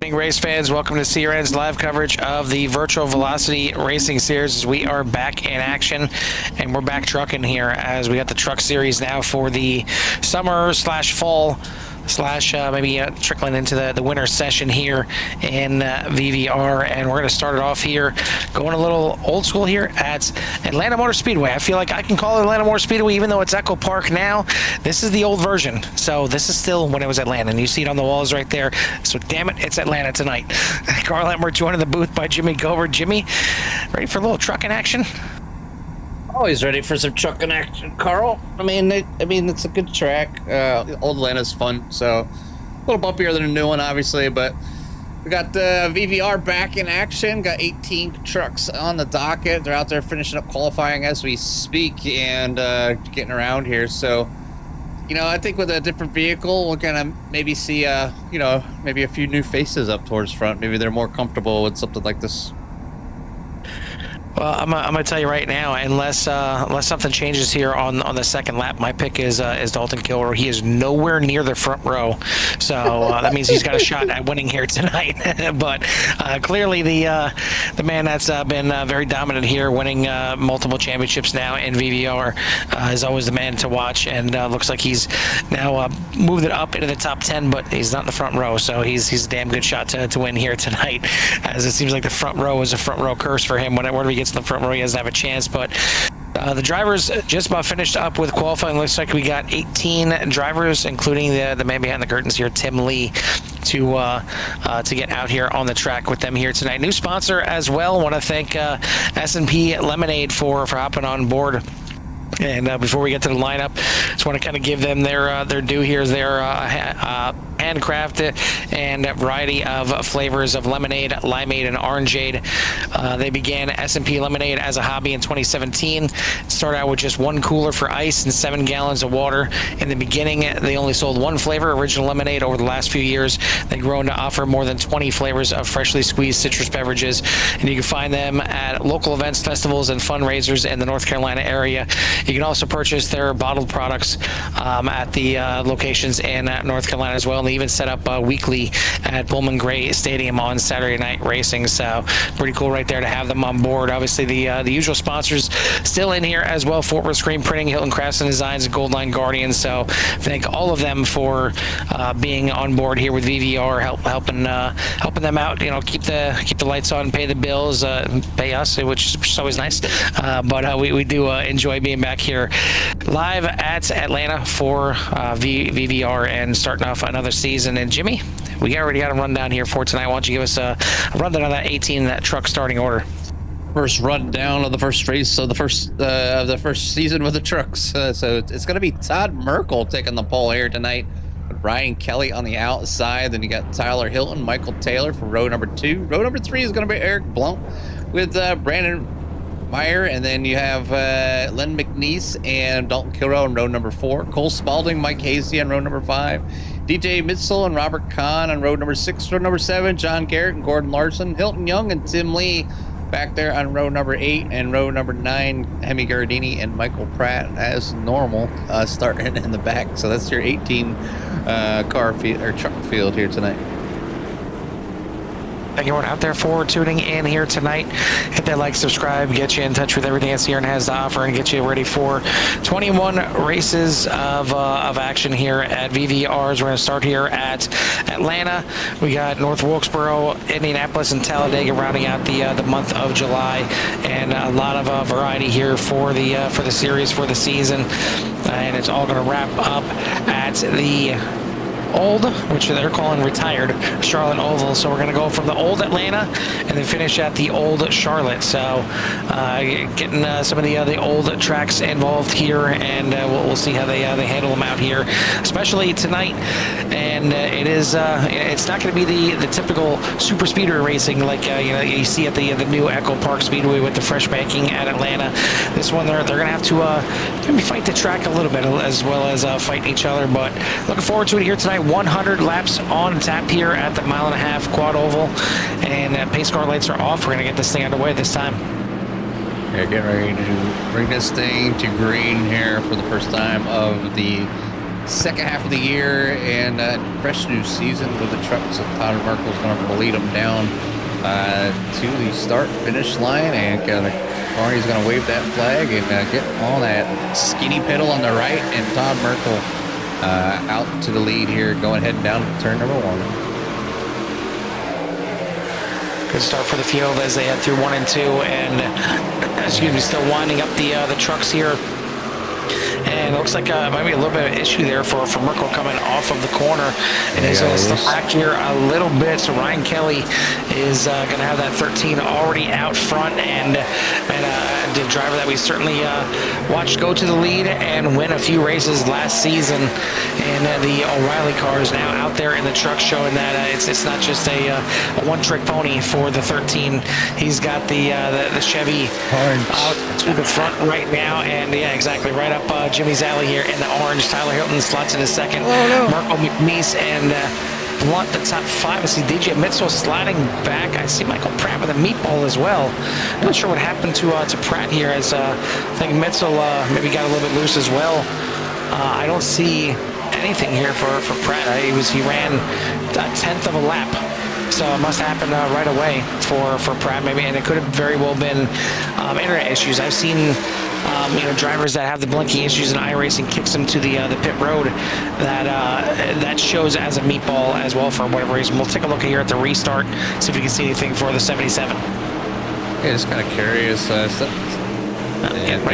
morning, race fans. Welcome to CRN's live coverage of the Virtual Velocity Racing Series. We are back in action, and we're back trucking here as we got the truck series now for the summer slash fall slash maybe trickling into the winter session here in VVR. And we're going to start it off here going a little old school here at Atlanta Motor Speedway. I feel like I can call it Atlanta Motor Speedway even though it's Echo Park now. This is the old version, so this is still when it was Atlanta, and you see it on the walls right there. So damn it, it's Atlanta tonight. Carl Emmer joined in the booth by Jimmy Gover. Jimmy, ready for a little trucking action? Always ready for some trucking action, Carl. I mean, it's a good track. Old Atlanta's fun, so a little bumpier than a new one, obviously. But we got the VVR back in action. Got 18 trucks on the docket. They're out there finishing up qualifying as we speak and getting around here. So, I think with a different vehicle, we're gonna maybe see, maybe a few new faces up towards front. Maybe they're more comfortable with something like this. Well, I'm gonna tell you right now, unless something changes here on the second lap, my pick is Dalton Kilroy. He is nowhere near the front row, so that means he's got a shot at winning here tonight. But clearly, the man that's been very dominant here, winning multiple championships now in VVR, is always the man to watch. And looks like he's now moved it up into the top 10, but he's not in the front row, so he's a damn good shot to win here tonight. As it seems like the front row is a front row curse for him. Whenever he gets in the front row, he doesn't have a chance. But the drivers just about finished up with qualifying. Looks like we got 18 drivers, including the man behind the curtains here, Tim Lee, to get out here on the track with them here tonight. New sponsor as well. Want to thank S&P Lemonade for hopping on board. And before we get to the lineup, just want to kind of give them their due here. Their handcrafted and a variety of flavors of lemonade, limeade, and orangeade. They began S&P Lemonade as a hobby in 2017. Started out with just one cooler for ice and 7 gallons of water. In the beginning, they only sold one flavor, original lemonade. Over the last few years, they've grown to offer more than 20 flavors of freshly squeezed citrus beverages. And you can find them at local events, festivals, and fundraisers in the North Carolina area. You can also purchase their bottled products at the locations in North Carolina as well. And they even set up weekly at Bowman Gray Stadium on Saturday night racing. So pretty cool right there to have them on board. Obviously, the usual sponsors still in here as well: Fort Worth Screen Printing, Hilton Crafts and Designs, and Gold Line Guardians. So thank all of them for being on board here with VVR, helping them out. Keep the lights on, pay the bills, pay us, which is always nice. But we do enjoy being back here live at Atlanta for VVR and starting off another season. And Jimmy, we already got a rundown here for tonight. Why don't you give us a rundown on that 18 that truck starting order? First rundown of the first race of the first season with the trucks. So it's going to be Todd Merkel taking the pole here tonight, with Ryan Kelly on the outside. Then you got Tyler Hilton, Michael Taylor for row number 2. Row number 3 is going to be Eric Blount with Brandon Meyer, and then you have Len McNeese and Dalton Kilroy on row number 4. Cole Spalding, Mike Hasty on row number 5. DJ Mitzel and Robert Kahn on row number 6. Row number 7, John Garrett and Gordon Larson. Hilton Young and Tim Lee back there on row number 8. And row number 9, Hemi Gardini and Michael Pratt as normal, starting in the back. So that's your 18 car field or truck field here tonight. Thank you everyone out there for tuning in here tonight. Hit that like, subscribe, get you in touch with everything that CRN has to offer, and get you ready for 21 races of action here at VVRs. We're going to start here at Atlanta. We got North Wilkesboro, Indianapolis, and Talladega rounding out the month of July, and a lot of variety here for the series, for the season. And it's all going to wrap up at the old, which they're calling retired, Charlotte Oval. So we're going to go from the old Atlanta and then finish at the old Charlotte. So getting some of the old tracks involved here, and we'll see how they handle them out here, especially tonight. And it's not going to be the typical super speedway racing like you see at the new Echo Park Speedway with the fresh banking at Atlanta. This one they're going to have to maybe fight the track a little bit as well as fight each other. But looking forward to it here tonight. 100 laps on tap here at the 1.5 mile quad oval, and pace car lights are off. We're going to get this thing underway this time. Yeah, getting ready to bring this thing to green here for the first time of the second half of the year and fresh new season with the trucks. So Todd Merkel's going to lead them down to the start-finish line, and Barney's going to wave that flag and get on that skinny pedal on the right, and Todd Merkel out to the lead here, heading down to turn number 1. Good start for the field as they head through 1 and 2, and excuse me, still winding up the trucks here. And it looks like might be a little bit of an issue there for Merkel coming off of the corner, and he's going to step back here a little bit. So Ryan Kelly is going to have that 13 already out front, and the driver that we certainly watched go to the lead and win a few races last season in the O'Reilly cars, now out there in the truck, showing that it's not just a one-trick pony for the 13. He's got the Chevy out to the front right now, and yeah, exactly, right up Jimmy's alley here in the orange. Tyler Hilton slots in a second. Merkel, McNeese, and Blunt the top 5. I see DJ Mitchell sliding back. I see Michael Pratt with a meatball as well. Not sure what happened to Pratt here, as I think Mitchell maybe got a little bit loose as well. I don't see anything here for Pratt. He ran a 10th of a lap. So it must happen right away for Pratt, maybe, and it could have very well been internet issues. I've seen drivers that have the blinking issues, and iRacing kicks them to the pit road. That shows as a meatball as well for whatever reason. We'll take a look here at the restart, see if we can see anything for the 77. Yeah, just kind of curious. Right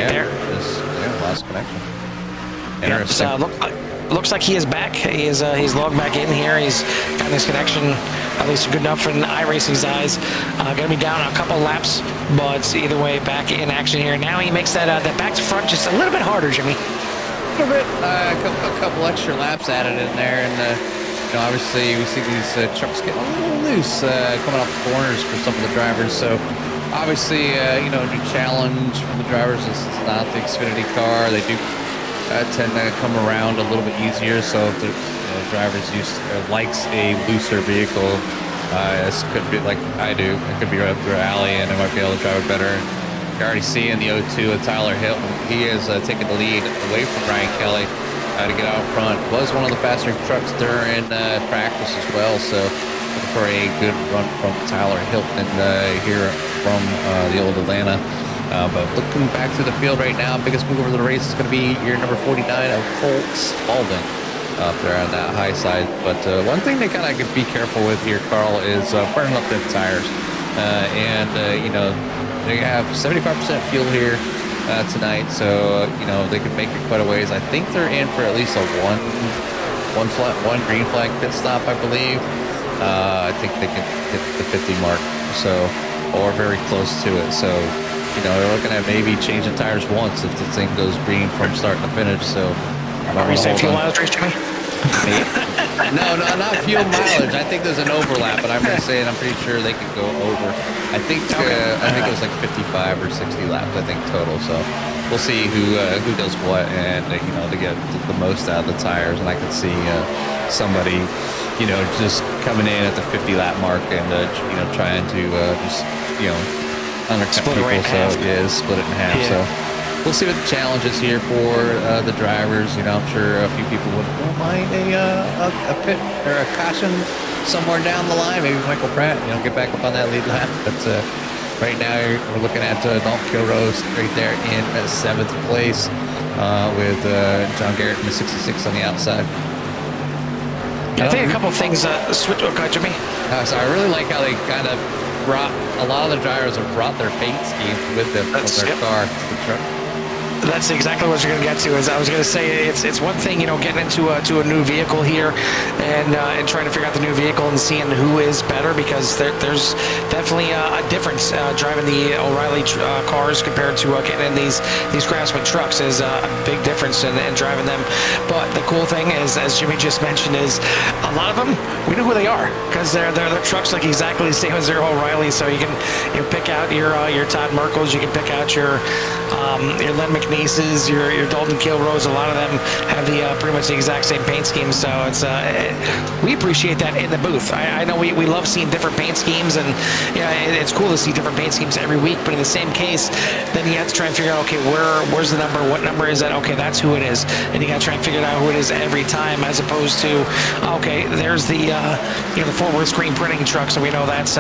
there. Just lost connection. Interesting. Looks like he is back. He's logged back in here. He's got his connection at least good enough in iRacing's eyes. Going to be down a couple laps, but either way, back in action here. Now he makes that back to front just a little bit harder, Jimmy. A little bit. A couple extra laps added in there, and obviously we see these trucks getting a little loose coming off the corners for some of the drivers. So obviously, a new challenge from the drivers. It's not the Xfinity car. They do tend to come around a little bit easier. So if the drivers likes a looser vehicle, this could be like I do. It could be right up through alley, and I might be able to drive it better. You're already seeing the O2 of Tyler Hilton. He is taking the lead away from Ryan Kelly to get out front. Was one of the faster trucks during practice as well. So looking for a good run from Tyler Hilton here from the old Atlanta. But looking back to the field right now, biggest move over the race is going to be your number 49 of Cole Spalding up there on that high side. But one thing they kind of be careful with here, Carl, is burning up the tires. They have 75% fuel here tonight, so they can make it quite a ways. I think they're in for at least a one green flag pit stop, I believe. I think they can hit the 50 mark, or very close to it. So they're looking at maybe changing tires once if the thing goes green from start to finish. So, are you saying fuel mileage race, Jimmy? No, not fuel mileage. I think there's an overlap, but I'm saying I'm pretty sure they could go over. I think it was like 55 or 60 laps. I think total. So we'll see who does what, and to get the most out of the tires. And I can see somebody just coming in at the 50 lap mark and trying to undercut split people. So split it in half. Yeah. So we'll see what the challenge is here for the drivers. I'm sure a few people wouldn't mind a pit or a caution somewhere down the line. Maybe Michael Pratt, get back up on that lead lap. But right now we're looking at Dalton Kilrose right there in 7th place with John Garrett in the 66 on the outside. I think a couple of things. Switch, Jimmy. So I really like how they kind of brought a lot of the drivers have brought their paint schemes with them from their car to the truck. That's exactly what you're going to get to. Is I was going to say it's one thing, getting into a new vehicle here and trying to figure out the new vehicle and seeing who is better, because there's definitely a difference driving the O'Reilly cars compared to getting in these Craftsman trucks. Is a big difference in driving them. But the cool thing is, as Jimmy just mentioned, is a lot of them we know who they are, because their trucks look exactly the same as their O'Reilly. So you can pick out your Todd Merkels, you can pick out your your Len McNeeses, your Dalton Kilroes, a lot of them have the pretty much the exact same paint scheme. So it's we appreciate that in the booth. I know we love seeing different paint schemes, and it's cool to see different paint schemes every week. But in the same case, then you have to try and figure out, okay, where's the number? What number is that? Okay, that's who it is, and you got to try and figure out who it is every time, as opposed to, okay, there's the the forward screen printing truck, so we know that's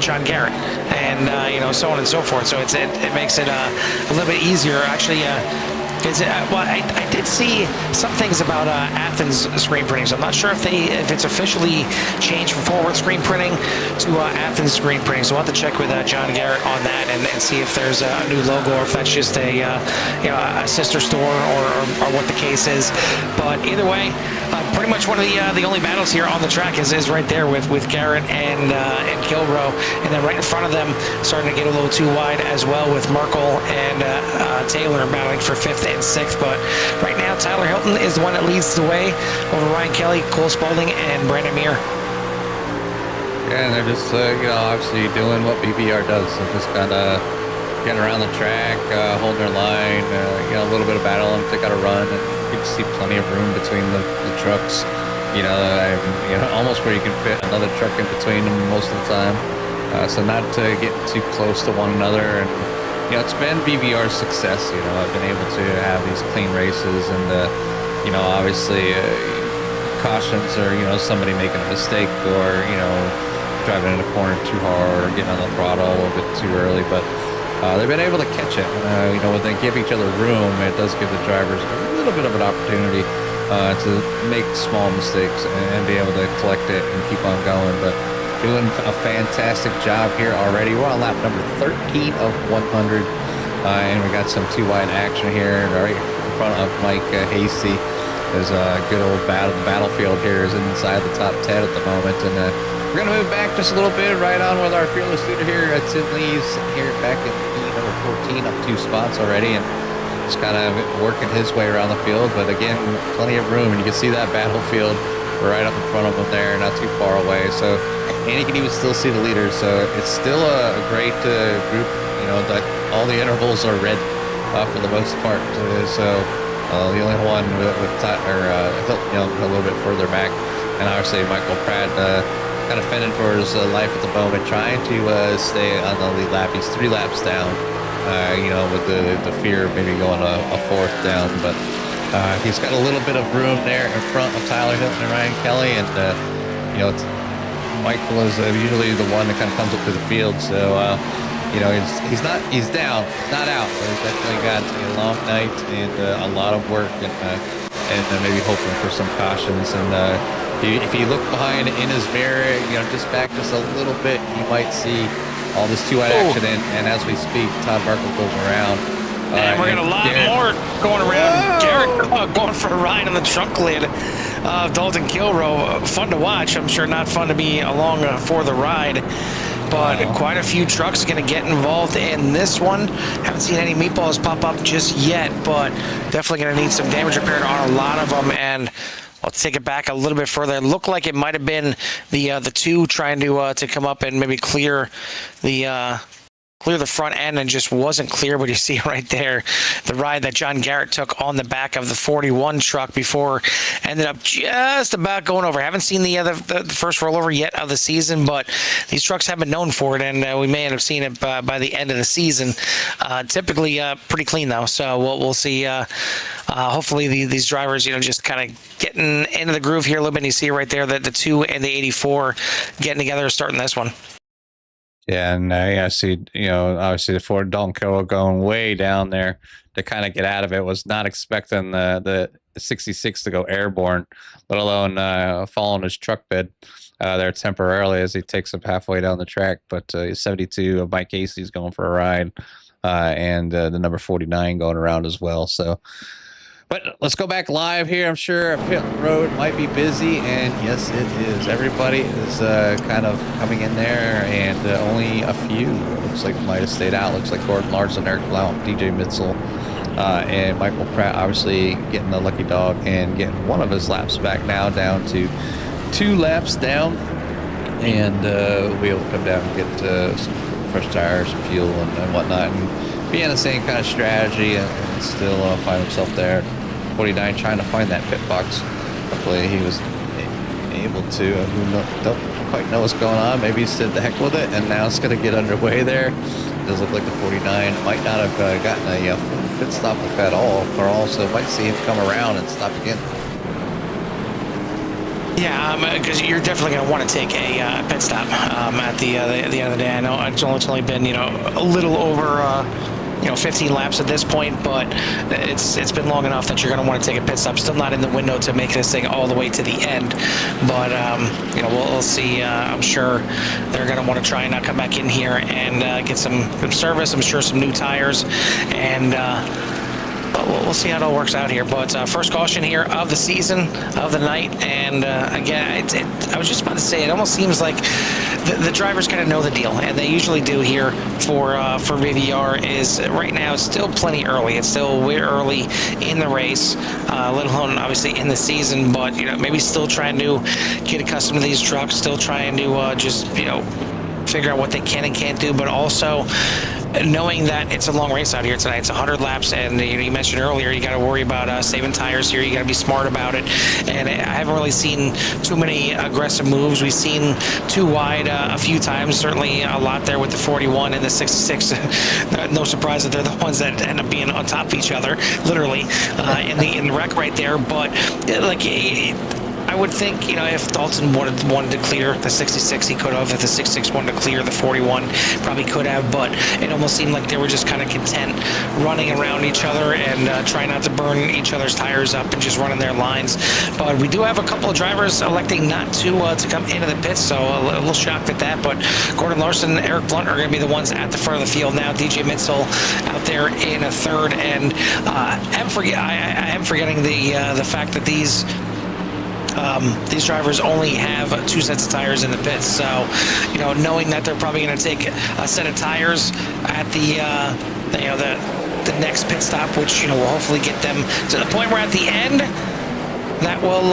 John Garrett, and so on and so forth. So it makes it a little bit easier. Actually, I did see some things about Athens screen printing. So I'm not sure if it's officially changed from forward screen printing to Athens screen printing. So we'll have to check with John Garrett on that and see if there's a new logo, or if that's just a sister store, or what the case is. But either way, pretty much one of the only battles here on the track is right there with Garrett and Kilroe, and then right in front of them, starting to get a little too wide as well, with Merkel and Taylor battling for 5th and 6th. But right now, Tyler Hilton is the one that leads the way over Ryan Kelly, Cole Spaulding, and Brandon Muir. Yeah, and they're just obviously doing what VVR does. They're just kind of getting around the track, holding their line, a little bit of battle, and they got to run, and you can see plenty of room between the trucks. Almost where you can fit another truck in between them most of the time. So not to get too close to one another. And it's been VVR's success. I've been able to have these clean races, and obviously cautions, or somebody making a mistake, or driving in a corner too hard, or getting on the throttle a little bit too early. But they've been able to catch it. When they give each other room, it does give the drivers a little bit of an opportunity to make small mistakes and be able to collect it and keep on going. But doing a fantastic job here already. We're on lap number 13 of 100, and we got some too wide action here right in front of Mike Hasty. There's a good old battlefield here is inside the top 10 at the moment, and we're going to move back just a little bit, right on with our fearless leader here at Tim Lee's here back in number 14, up 2 spots already, and just kind of working his way around the field. But again, plenty of room, and you can see that battlefield right up in front of him there, not too far away. So, and you can even still see the leaders. So it's still a great group. That all the intervals are red for the most part. So the only one with Tyler Hilton a little bit further back, and obviously Michael Pratt kind of fending for his life at the moment, trying to stay on the lead lap. He's 3 laps down. With the fear of maybe going a 4th down, but he's got a little bit of room there in front of Tyler Hilton and Ryan Kelly, and Michael is usually the one that kind of comes up to the field, so he's down, not out, but he's definitely got a long night and a lot of work, and maybe hoping for some cautions. And if you look behind in his mirror, just back just a little bit, you might see all this 2-wide action, and as we speak, Todd Merkel goes around. And we're getting a lot more going around. Garrett going for a ride on the trunk lid of Dalton Kilroe. Fun to watch. I'm sure not fun to be along for the ride. But quite a few trucks going to get involved in this one. Haven't seen any meatballs pop up just yet, but definitely going to need some damage repaired on a lot of them. And let's take it back a little bit further. It looked like it might have been the 2 trying to come up and maybe clear the front end, and just wasn't clear. But you see right there the ride that John Garrett took on the back of the 41 truck before ended up just about going over. Haven't seen the first rollover yet of the season, but these trucks have been known for it, and we may end up seeing it by the end of the season. Typically pretty clean though, so we'll see. Hopefully these drivers just kind of getting into the groove here a little bit. And you see right there that the 2 and the 84 getting together, starting this one. Yeah, and I see, obviously the Ford Dalton Kilroe going way down there to kind of get out of it. Was not expecting the 66 to go airborne, let alone following his truck bed there temporarily as he takes up halfway down the track. But 72 of Mike Casey's going for a ride, and the number 49 going around as well. So, but let's go back live here. I'm sure pit road might be busy, and yes, it is. Everybody is kind of coming in there, and only a few looks like might have stayed out. Looks like Gordon Larson, Eric Blount, DJ Mitzel, and Michael Pratt obviously getting the lucky dog and getting one of his laps back now, down to 2 laps down, and we'll be able to come down and get some fresh tires and fuel and whatnot, and be on the same kind of strategy and still find himself there. 49 trying to find that pit box. Hopefully he was able to. Don't quite know what's going on. Maybe he said the heck with it, and now it's going to get underway there. It does look like the 49 might not have gotten a full pit stop at all, or also might see him come around and stop again. Yeah, because you're definitely going to want to take a pit stop at the end of the day. I know it's only been a little over 15 laps at this point, but it's been long enough that you're going to want to take a pit stop. Still not in the window to make this thing all the way to the end, but we'll see. I'm sure they're going to want to try and come back in here and get some service. I'm sure some new tires, and but we'll see how it all works out here. But first caution here of the season, of the night, and again, I was just about to say, it almost seems like the drivers kind of know the deal, and they usually do here for VVR. Is right now it's still plenty early. It's still way early in the race, let alone obviously in the season. But maybe still trying to get accustomed to these trucks, still trying to just figure out what they can and can't do, but also knowing that it's a long race out here tonight. It's 100 laps, and you mentioned earlier you got to worry about saving tires here. You got to be smart about it, and I haven't really seen too many aggressive moves. We've seen too wide a few times, certainly a lot there with the 41 and the 66. No surprise that they're the ones that end up being on top of each other, literally, in the wreck right there. But I would think, if Dalton wanted to clear the 66, he could have. If the 66 wanted to clear the 41, probably could have. But it almost seemed like they were just kind of content running around each other and trying not to burn each other's tires up and just running their lines. But we do have a couple of drivers electing not to come into the pits, so a little shocked at that. But Gordon Larson, Eric Blunt are going to be the ones at the front of the field now. DJ Mitzel out there in a third, and I am forgetting the fact that these drivers only have 2 sets of tires in the pits, so knowing that they're probably going to take a set of tires at the next pit stop, which will hopefully get them to the point where at the end that will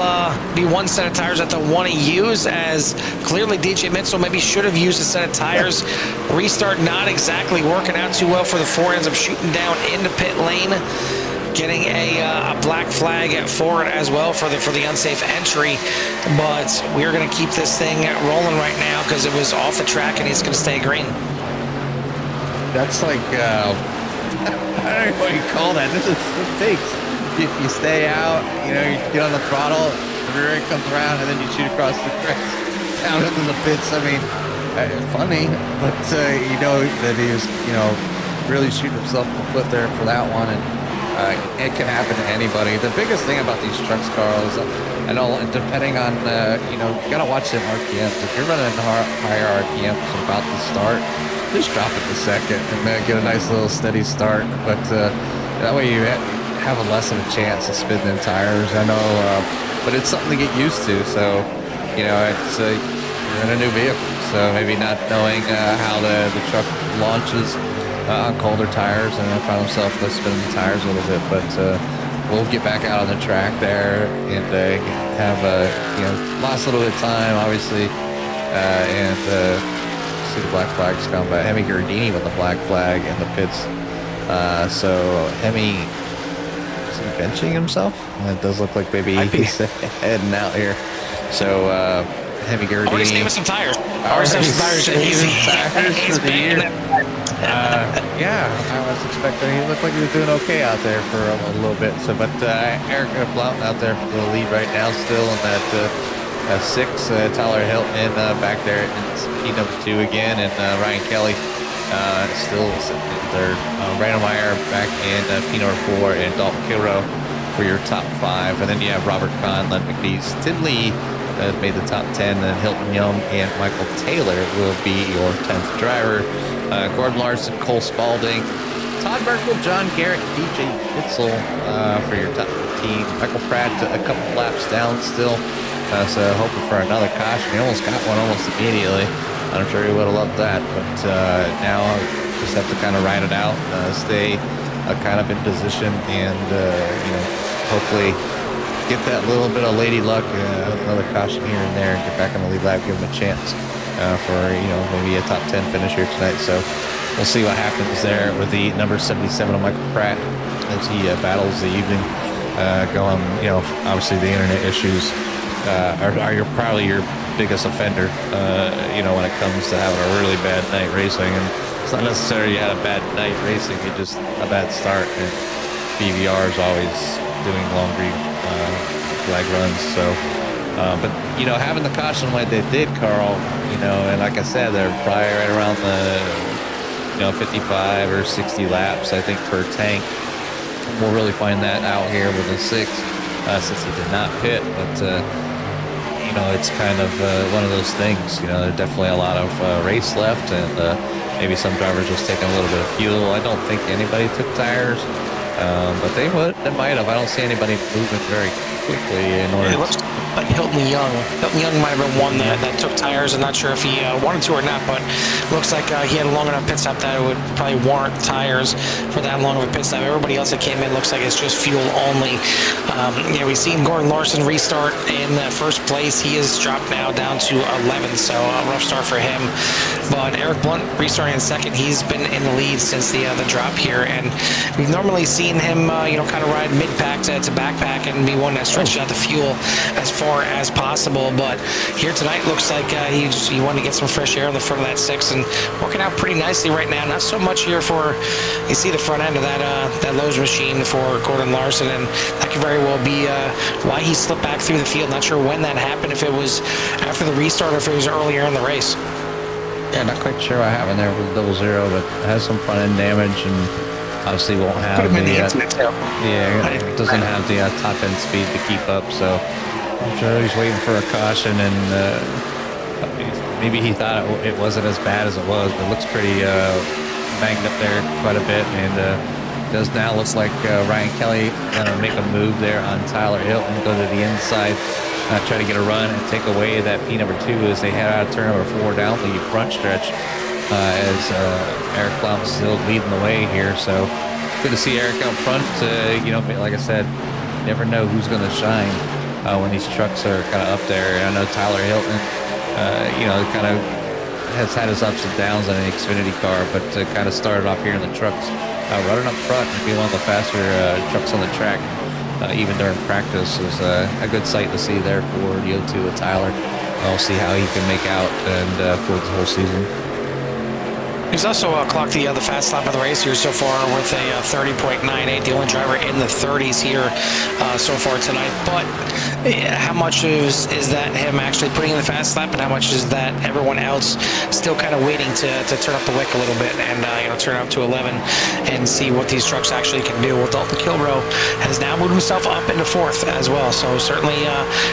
be 1 set of tires that they'll want to use, as clearly DJ Mitzel maybe should have used a set of tires. Restart not exactly working out too well for the 4, ends up shooting down into pit lane, getting a black flag for it as well for the unsafe entry. But we're going to keep this thing rolling right now because it was off the track and it's going to stay green. That's like I don't know what you call that. This is fakes. You stay out, you get on the throttle, the rear end comes around, and then you shoot across the track down into the pits. I mean, funny, but that he was really shooting himself in the foot there for that one. And it can happen to anybody. The biggest thing about these trucks, Carl, is depending on you gotta watch them RPMs. If you're running higher RPMs about to start, just drop it to second and get a nice little steady start. But that way you have a less of a chance of spinning them tires. I know, but it's something to get used to. So it's you're in a new vehicle, so maybe not knowing how the truck launches on colder tires, and I found himself spinning the tires a little bit. But we'll get back out on the track there and have lost a little bit of time, obviously, and see the black flags come by. Hemi Gardini with the black flag in the pits. So Hemi benching himself. It does look like maybe he's heading out here. So Hemi Gardini. Already saving some tires. Already saving some tires for the year. Yeah, I was expecting. He looked like he was doing okay out there for a little bit. So, but Eric Blount out there for the lead right now, still in that 6. Tyler Hilton back there in P2 again, and Ryan Kelly still sitting in third. Brandon Meyer back in P4, and Dalton Kilrow for your top 5. And then you have Robert Kahn, Len McNeese, Tim Lee made the top 10, and Hilton Young and Michael Taylor will be your 10th driver. Gordon Larson, Cole Spaulding, Todd Merkel, John Garrett, DJ Bitzel for your top 15. Michael Pratt a couple laps down still, so hoping for another caution. He almost got one almost immediately. I'm sure he would have loved that, but now just have to kind of ride it out, stay kind of in position, and hopefully get that little bit of lady luck, another caution here and there, get back on the lead lap, give him a chance for maybe a top 10 finish here tonight. So we'll see what happens there with the number 77 of Michael Pratt as he battles the evening. Going, obviously the internet issues are probably your biggest offender. When it comes to having a really bad night racing, and it's not necessarily you had a bad night racing, you just a bad start. And VVR is always doing long green flag runs. So, but having the caution like they did, Carl, and like I said, they're probably right around the 55 or 60 laps, I think, per tank. We'll really find that out here with the 6, since he did not pit. But it's kind of one of those things. There's definitely a lot of race left, and maybe some drivers just taking a little bit of fuel. I don't think anybody took tires, but they might have. I don't see anybody moving very quickly in order. It looks like Hilton Young. Hilton Young might have been one that took tires. I'm not sure if he wanted to or not, but looks like he had a long enough pit stop that it would probably warrant tires for that long of a pit stop. Everybody else that came in looks like it's just fuel only. We've seen Gordon Larson restart in first place. He is dropped now down to 11, so a rough start for him. But Eric Blunt restarting in second. He's been in the lead since the drop here, and we've normally seen him, kind of ride mid-pack to backpack and be one that stretches out the fuel as far as possible. But here tonight looks like he wanted to get some fresh air in the front of that 6 and working out pretty nicely right now. Not so much here for, you see the front end of that Lowe's machine for Gordon Larson, and that could very well be why he slipped back through the field. Not sure when that happened, if it was after the restart or if it was earlier in the race. Yeah, not quite sure what happened there with the 0-0, but it has some front end damage, and obviously won't have it doesn't have the top end speed to keep up. So I'm sure he's waiting for a caution, and maybe he thought it wasn't as bad as it was, but it looks pretty banged up there quite a bit. And does now looks like Ryan Kelly gonna make a move there on Tyler Hilton, go to the inside, try to get a run and take away that P number 2 as they head out of turn number 4 down the front stretch, as Eric Blount still leading the way here. So good to see Eric out front. Like I said, you never know who's going to shine when these trucks are kind of up there. And I know Tyler Hilton, kind of has had his ups and downs on an Xfinity car, but kind of started off here in the trucks, running up front and being one of the faster trucks on the track. Even during practice is a good sight to see there for the 02 with Tyler. We'll see how he can make out and for the whole season. He's also clocked the fast lap of the race here so far with a 30.98, the only driver in the 30s here so far tonight. But how much is that him actually putting in the fast lap, and how much is that everyone else still kind of waiting to turn up the wick a little bit and turn up to 11 and see what these trucks actually can do? Well, Dalton Kilbro has now moved himself up into 4th as well, so certainly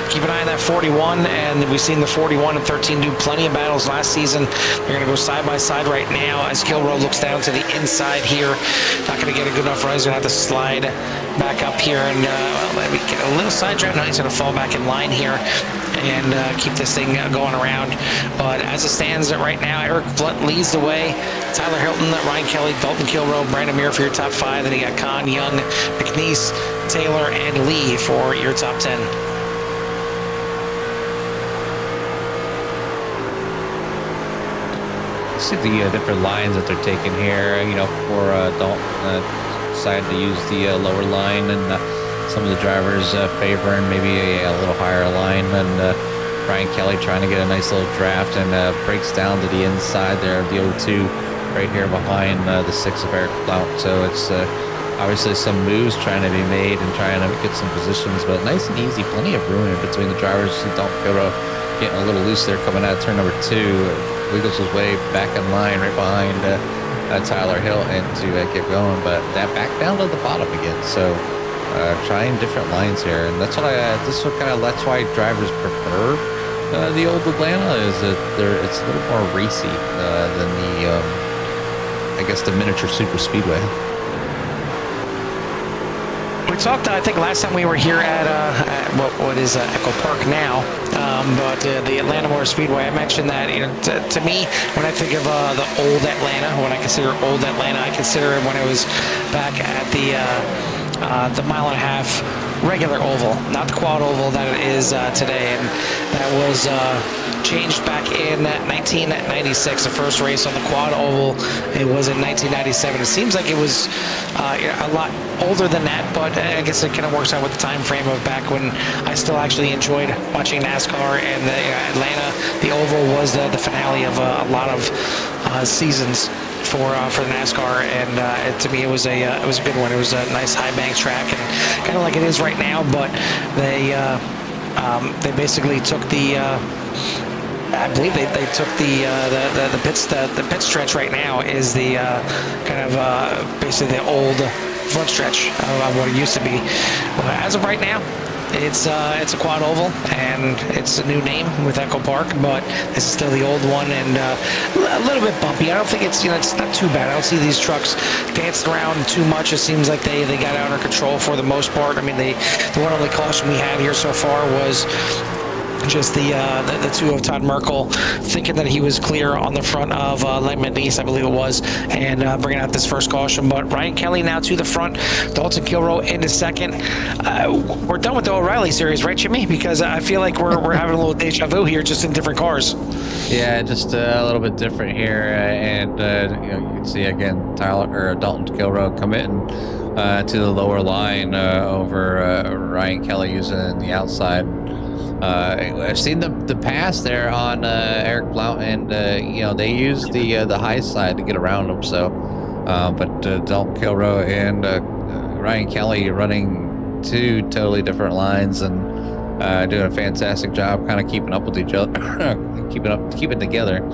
keep an eye on that 41. And we've seen the 41 and 13 do plenty of battles last season. They're going to go side by side right now as Kilbro looks down to the inside here. Not going to get a good enough run. He's going to have to slide back up here and let me get a little side draft. No, he's going to fall back in line here and keep this thing going around. But as it stands right now, Eric Blunt leads the way. Tyler Hilton, Ryan Kelly, Dalton Kilbro, Brandon Muir for your top 5. Then you got Kahn, Young, McNeese, Taylor, and Lee for your top 10. See the different lines that they're taking here. For Dalton decided to use the lower line, and some of the drivers favoring maybe a little higher line. And Ryan Kelly trying to get a nice little draft and breaks down to the inside there of the 02 right here behind the 6 of Eric Blount. So it's obviously some moves trying to be made and trying to get some positions, but nice and easy, plenty of room in between the drivers. Dalton Kilbro getting a little loose there coming out of turn number 2. Wiggles his way back in line right behind Tyler Hilton to get going, but that back down to the bottom again. So trying different lines here, and that's what that's why drivers prefer the old Atlanta, is that it's a little more racy than the miniature super speedway. We talked, I think, last time we were here at what is Echo Park now, but the Atlanta Motor Speedway. I mentioned that to me, when I think of the old Atlanta, when I consider old Atlanta, I consider it when it was back at the mile and a half regular oval, not the quad oval that it is today, and that was changed back in 1996, the first race on the quad oval. It was in 1997. It seems like it was a lot older than that, but I guess it kind of works out with the time frame of back when I still actually enjoyed watching NASCAR, and Atlanta, the oval was the finale of a lot of seasons for NASCAR, and to me it was a good one. It was a nice high bank track, and kind of like it is right now, but they basically took the I believe they took the pit stretch right now is the kind of basically the old front stretch of what it used to be. But as of right now, it's a quad oval, and it's a new name with Echo Park, but this is still the old one, and a little bit bumpy. I don't think it's it's not too bad. I don't see these trucks dancing around too much. It seems like they got it under control for the most part. I mean, the one only caution we had here so far was just the two of Todd Merkel, thinking that he was clear on the front of Langman Nice, I believe it was, and bringing out this first caution. But Ryan Kelly now to the front, Dalton Kilrow into second. We're done with the O'Reilly series, right, Jimmy? Because I feel like we're having a little deja vu here, just in different cars. Yeah, just a little bit different here, and you can see again Dalton Kilrow come in to the lower line over Ryan Kelly using the outside. I've seen the pass there on Eric Blount, and they use the high side to get around him. So, but Dalton Kilrow and Ryan Kelly running two totally different lines and doing a fantastic job, kind of keeping up with each other, keeping together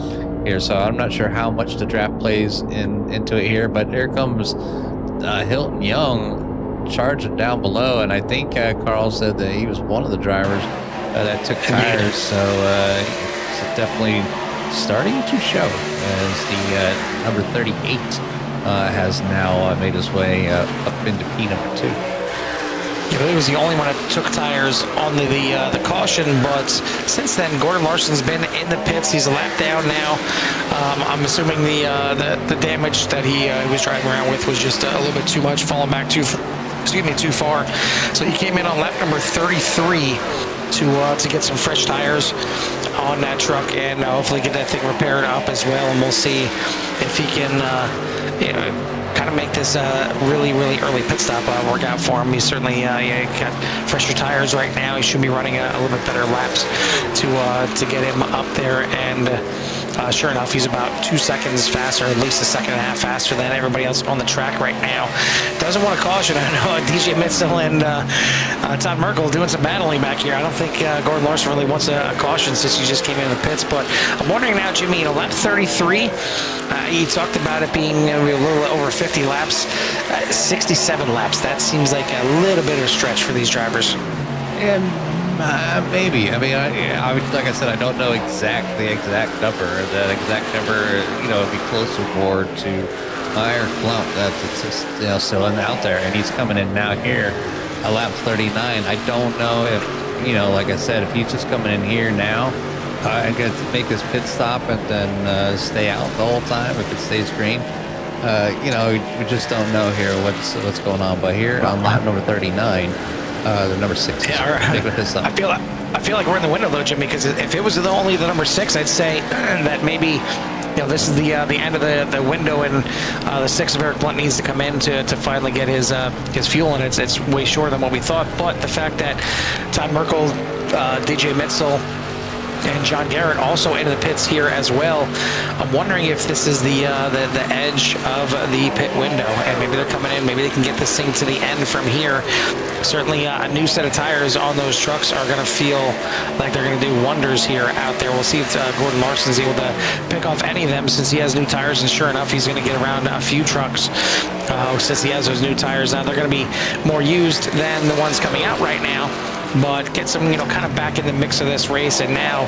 here. So I'm not sure how much the draft plays into it here, but here comes Hilton Young charging down below, and I think Carl said that he was one of the drivers that took tires, so it's definitely starting to show as the number 38 has now made his way up into P number 2. Yeah, he was the only one that took tires on the caution, but since then Gordon Larson's been in the pits. He's a lap down now. I'm assuming the damage that he was driving around with was just a little bit too much, falling back too far. So he came in on lap number 33 to get some fresh tires on that truck, and hopefully get that thing repaired up as well, and we'll see if he can kind of make this really early pit stop work out for him. He's certainly got fresher tires right now. He should be running a little bit better laps to get him up there, and sure enough, he's about 2 seconds faster, at least a second and a half faster than everybody else on the track right now. Doesn't want to caution. I know DJ Mitzel and Todd Merkel doing some battling back here. I don't think Gordon Larson really wants a caution since he just came into the pits. But I'm wondering now, Jimmy, lap 33, you talked about it being a little over 50 laps, 67 laps. That seems like a little bit of a stretch for these drivers. And maybe. I mean, like I said, I don't know the exact number. That exact number, would be closer more to Eric Blount. That's just, still out there, and he's coming in now here at lap 39. I don't know if, like I said, if he's just coming in here now and going to make his pit stop and then stay out the whole time if it stays green. We just don't know here what's going on. But here on lap number 39. The number 6 is taking this up. I feel like we're in the window though, Jimmy, because if it was only the number 6, I'd say that maybe this is the end of the window, and the 6 of Eric Blount needs to come in to finally get his fuel, and it's way shorter than what we thought. But the fact that Todd Merkel, DJ Mitzel, and John Garrett also into the pits here as well. I'm wondering if this is the edge of the pit window, and maybe they're coming in. Maybe they can get this thing to the end from here. Certainly, a new set of tires on those trucks are going to feel like they're going to do wonders here out there. We'll see if Gordon Larson's able to pick off any of them since he has new tires, and sure enough, he's going to get around a few trucks since he has those new tires. Now they're going to be more used than the ones coming out right now, but get some, kind of back in the mix of this race. And now,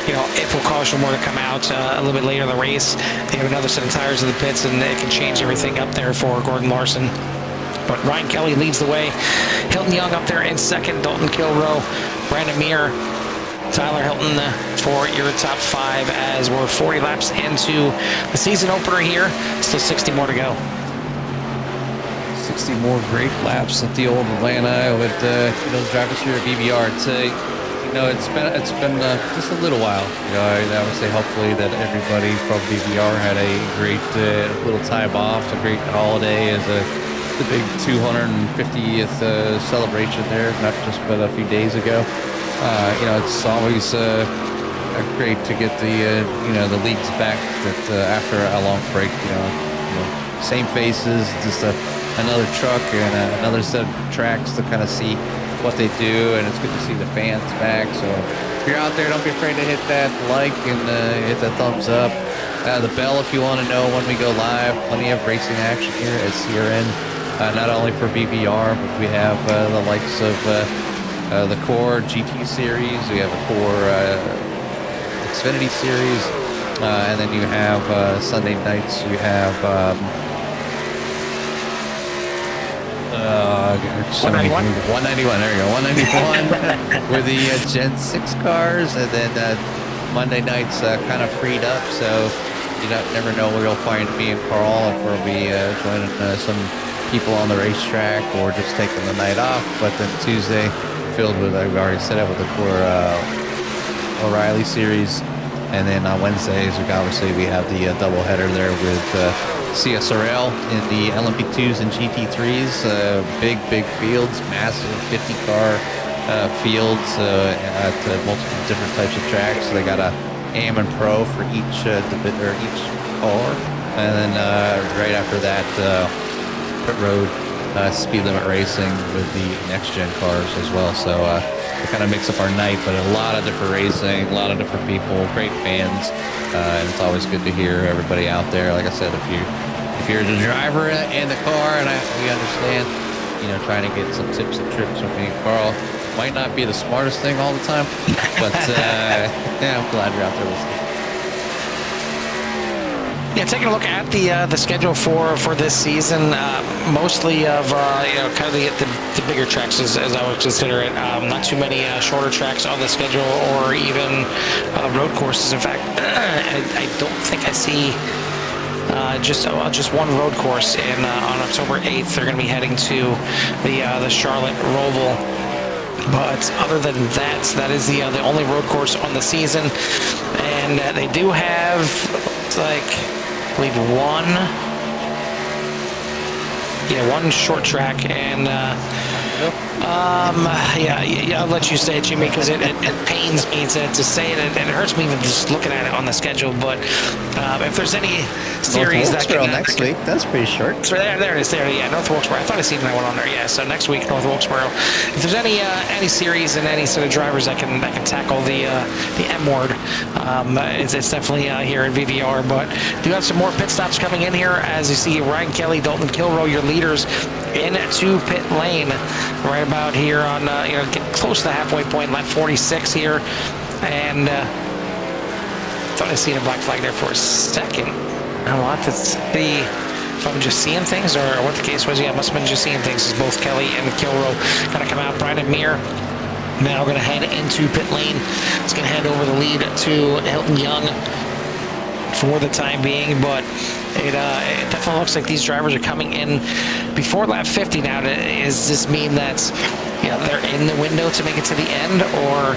if a caution were to come out a little bit later in the race, they have another set of tires in the pits, and it can change everything up there for Gordon Larson. But Ryan Kelly leads the way. Hilton Young up there in second. Dalton Kilrow, Brandon Muir, Tyler Hilton for your top 5 as we're 40 laps into the season opener here. Still 60 more to go. 60 more great laps at the old Atlanta with those drivers here at VVR. It's It's been just a little while. I would say hopefully that everybody from VVR had a great little time off, a great holiday as the big 250th celebration there, not just but a few days ago. It's always great to get the leagues back that after a long break. Same faces, just another truck and another set of tracks to kind of see what they do, and it's good to see the fans back. So if you're out there, don't be afraid to hit that like and hit that thumbs up. The bell if you want to know when we go live. Plenty of racing action here at CRN, not only for VVR, but we have the likes of the Core GT series. We have a Core Xfinity series, and then you have Sunday nights. You have 191. 191. There you go. 191 with the Gen 6 cars, and then Monday nights kind of freed up. So you never know where you'll find me and Carl if we'll be joining some people on the racetrack or just taking the night off. But then Tuesday filled with, I've already set up with the Core O'Reilly series, and then on Wednesdays we have the doubleheader there with CSRL in the LMP2s and GT3s, big fields, massive 50-car fields at multiple different types of tracks. So they got a AM and Pro for each each car, and then right after that, pit road speed limit racing with the next gen cars as well. So it kind of makes up our night, but a lot of different racing, a lot of different people, great fans, and it's always good to hear everybody out there. Like I said, if you're the driver in the car, and we understand, trying to get some tips and tricks from me and Carl might not be the smartest thing all the time, but I'm glad you're out there listening. Yeah, taking a look at the schedule for this season, mostly of kind of the bigger tracks as I would consider it. Not too many shorter tracks on the schedule, or even road courses. In fact, I don't think I see just one road course on October 8th. They're going to be heading to the Charlotte Roval. But other than that, that is the only road course on the season, and they do have, looks like, I believe one short track, and I'll let you say it, Jimmy, because it pains me to say it, and it hurts me even just looking at it on the schedule. But if there's any series that can next week, that's pretty short. So there it is. Yeah, North Wilkesboro. I thought I seen that one on there. Yeah, so next week, North Wilkesboro. If there's any series and any sort of drivers that can tackle the M word, it's definitely here in VVR. But do have some more pit stops coming in here, as you see Ryan Kelly, Dalton Kilroe, your leaders into pit lane right about here on getting close to the halfway point, lap 46 here, and thought I seen a black flag there for a second. I'll have to see if I'm just seeing things or what the case was. Yeah, I must have been just seeing things, as both Kelly and Kilroe kind of come out. Brian and Mir now going to head into pit lane. It's going to hand over the lead to Hilton Young for the time being, but it definitely looks like these drivers are coming in before lap 50 now. Does this mean that they're in the window to make it to the end, or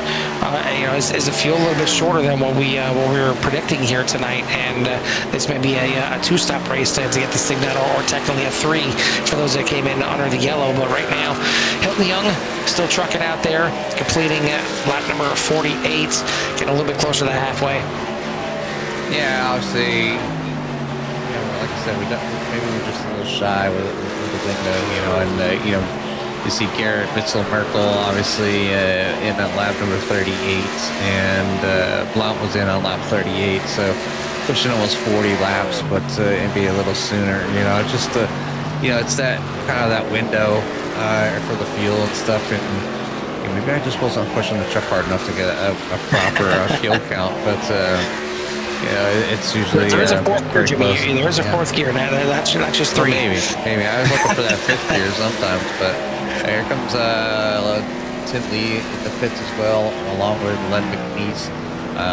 is the fuel a little bit shorter than what we were predicting here tonight, and this may be a two-stop race to get this thing done, or technically a three for those that came in under the yellow. But right now, Hilton Young still trucking out there, completing lap number 48, getting a little bit closer to the halfway. Yeah, obviously, like I said, maybe we're just a little shy with the window, and you see Garrett Mitchell-Merkel obviously in at lap number 38, and Blount was in on lap 38, so pushing almost 40 laps, but it'd be a little sooner. Just it's that kind of that window for the fuel and stuff, and maybe I just wasn't pushing the truck hard enough to get a proper fuel count, but. It's usually there is a fourth gear, Jimmy. Close. There is a fourth gear. Now that's just three. Maybe. I was looking for that fifth gear sometimes, but here comes Tim Lee in the pits as well, along with Len McNeese.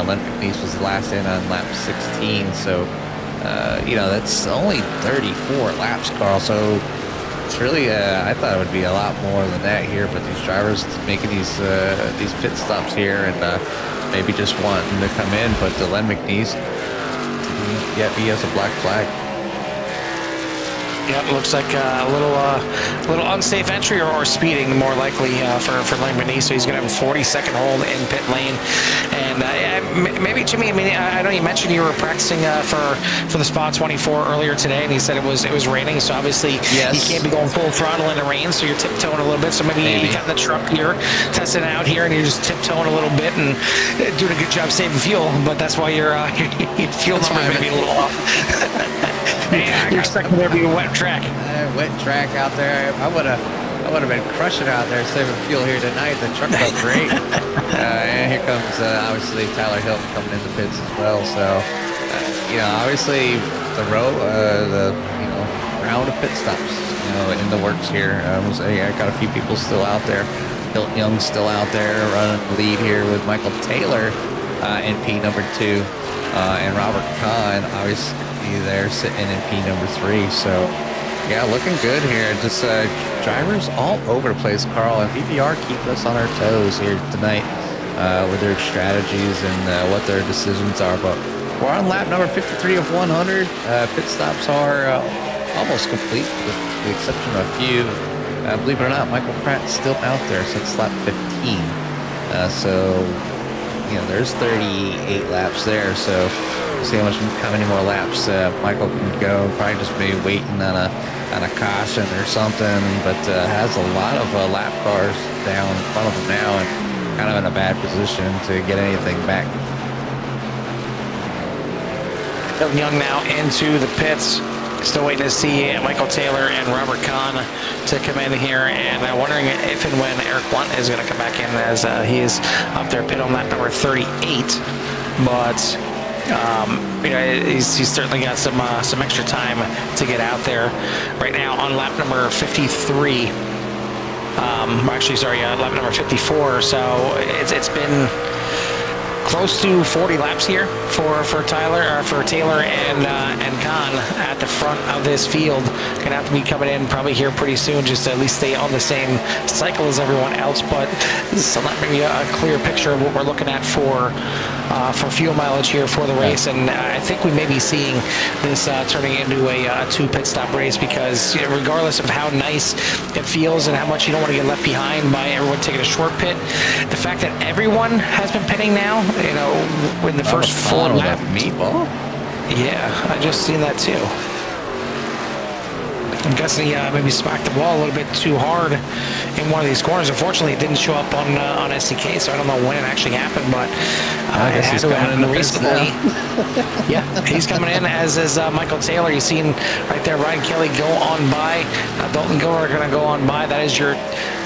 Len McNeese was last in on lap 16, so that's only 34 laps, Carl. So It's really, I thought it would be a lot more than that here, but these drivers making these pit stops here and maybe just wanting to come in, but Len McNeese, yeah, he has a black flag. Yeah, it looks like a little unsafe entry or speeding, more likely for Lang McNeese. So he's going to have a 40-second hold in pit lane. And maybe, Jimmy, I mean, I know you mentioned you were practicing for the Spa 24 earlier today, and he said it was raining. So obviously yes. You can't be going full throttle in the rain, so you're tiptoeing a little bit. So maybe. You got in the truck here, testing it out here, and you're just tiptoeing a little bit and doing a good job saving fuel. But that's why your fuel number may be a little off. You're expecting there to be a wet track. Wet track out there. I would have been crushing out there saving fuel here tonight. The truck felt great. And here comes obviously Tyler Hilton coming in the pits as well. So obviously the round of pit stops in the works here. I got a few people still out there. Hilton Young's still out there running the lead here with Michael Taylor in P number 2 and Robert Kahn obviously there sitting in P number 3. So yeah, looking good here. Just drivers all over the place, Carl, and VVR keep us on our toes here tonight with their strategies and what their decisions are. But we're on lap number 53 of 100. Pit stops are almost complete with the exception of a few. Believe it or not, Michael Pratt's still out there since lap 15. So there's 38 laps there. So see how many more laps Michael can go. Probably just maybe waiting on a caution or something, but has a lot of lap cars down in front of him now and kind of in a bad position to get anything back. Hilton Young now into the pits. Still waiting to see Michael Taylor and Robert Kahn to come in here, and I'm wondering if and when Eric Blunt is going to come back in, as he is up there pit on lap number 38. But he's certainly got some extra time to get out there. Right now on lap number 53. Lap number 54. So it's been close to 40 laps here for Taylor and Kahn at the front of this field. Gonna have to be coming in probably here pretty soon, just to at least stay on the same cycle as everyone else. But this is not maybe a clear picture of what we're looking at for fuel mileage here for the race. And I think we may be seeing this turning into a 2 pit stop race, because regardless of how nice it feels and how much you don't want to get left behind by everyone taking a short pit, the fact that everyone has been pitting now, in the first 4 laps. Meatball? Yeah, I just seen that too. I'm guessing he maybe smacked the ball a little bit too hard in one of these corners. Unfortunately, it didn't show up on SDK, so I don't know when it actually happened, but it had to have happened recently. Yeah, he's coming in, as is Michael Taylor. You've seen right there Ryan Kelly go on by. Dalton Gore are going to go on by. That is your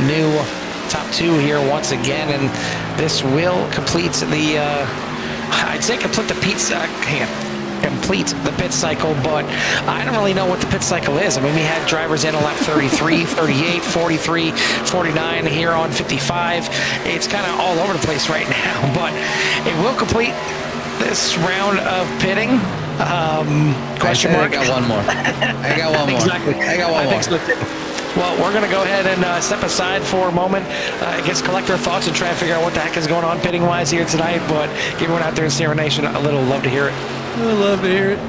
new top 2 here once again, and this will complete the complete the pit cycle, but I don't really know what the pit cycle is. I mean, we had drivers in on lap 33, 38, 43, 49 here on 55. It's kind of all over the place right now, but it will complete this round of pitting. Question mark? I got one more. Exactly. I got one more. So. Well, we're going to go ahead and step aside for a moment, I guess collect our thoughts and try and figure out what the heck is going on pitting-wise here tonight, but give everyone out there in Sierra Nation a little love to hear it. I love to hear it.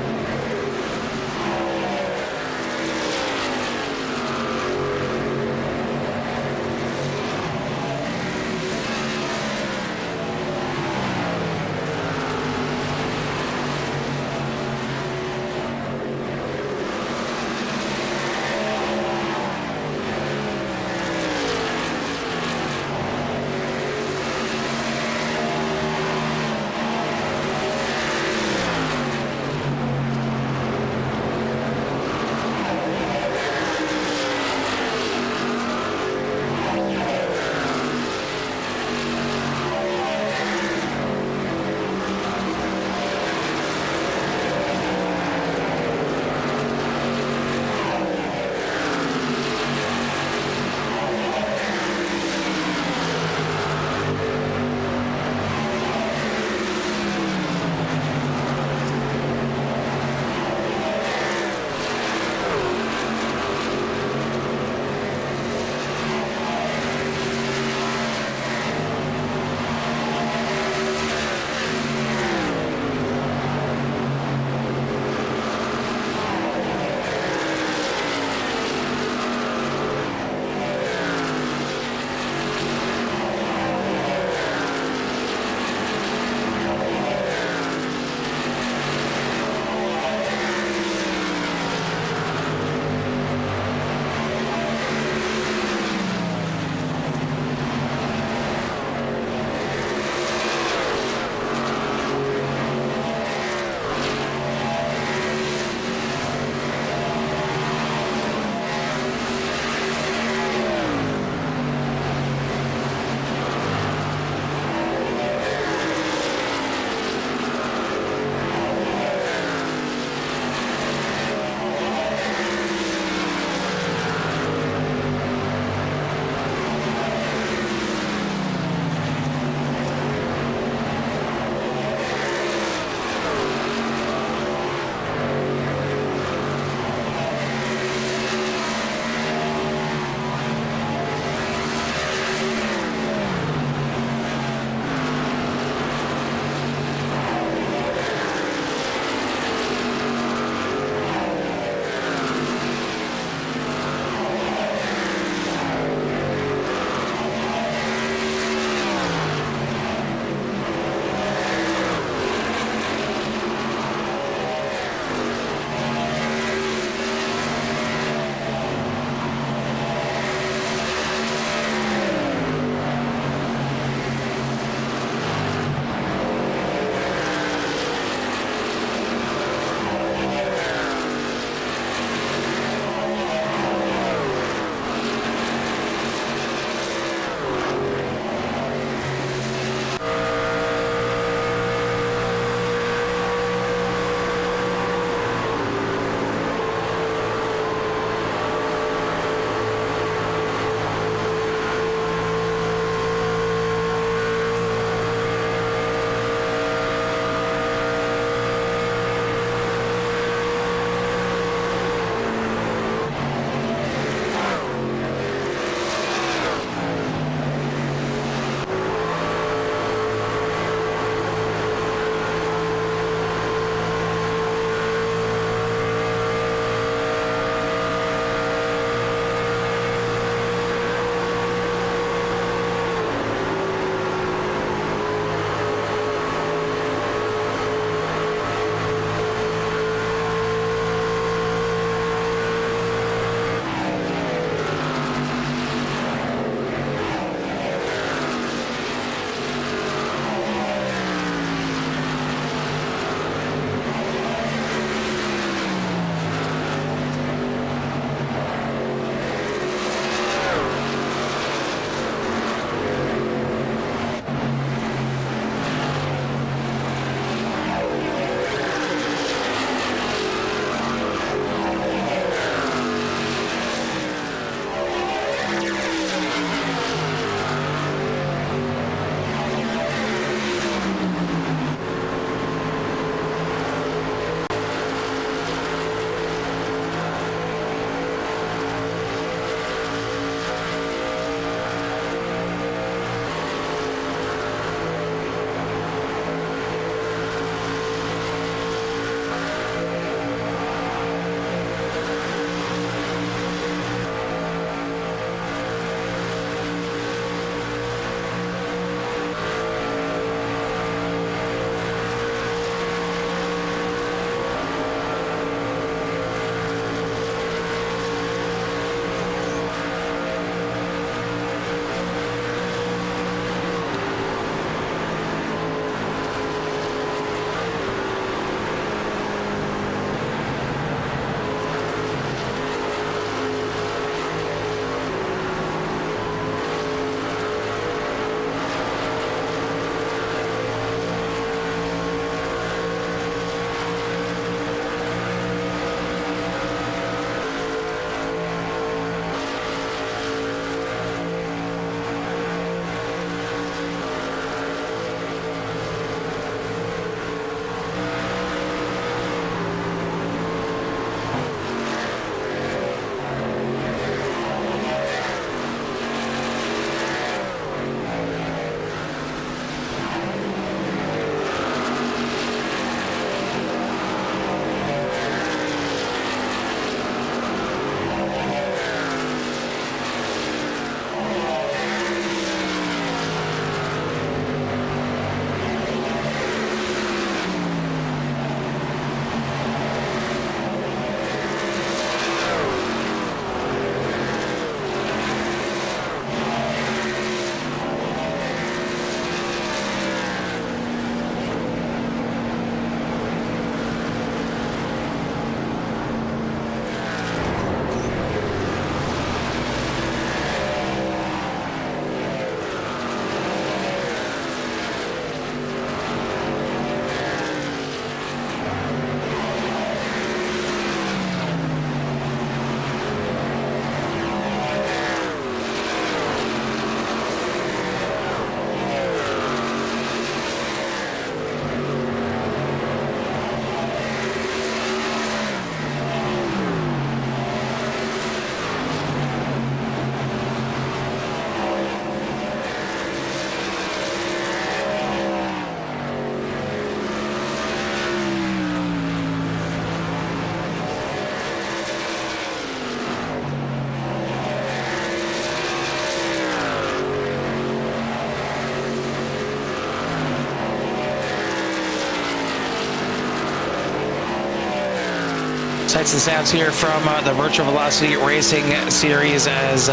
sights and sounds here from the Virtual Velocity Racing Series as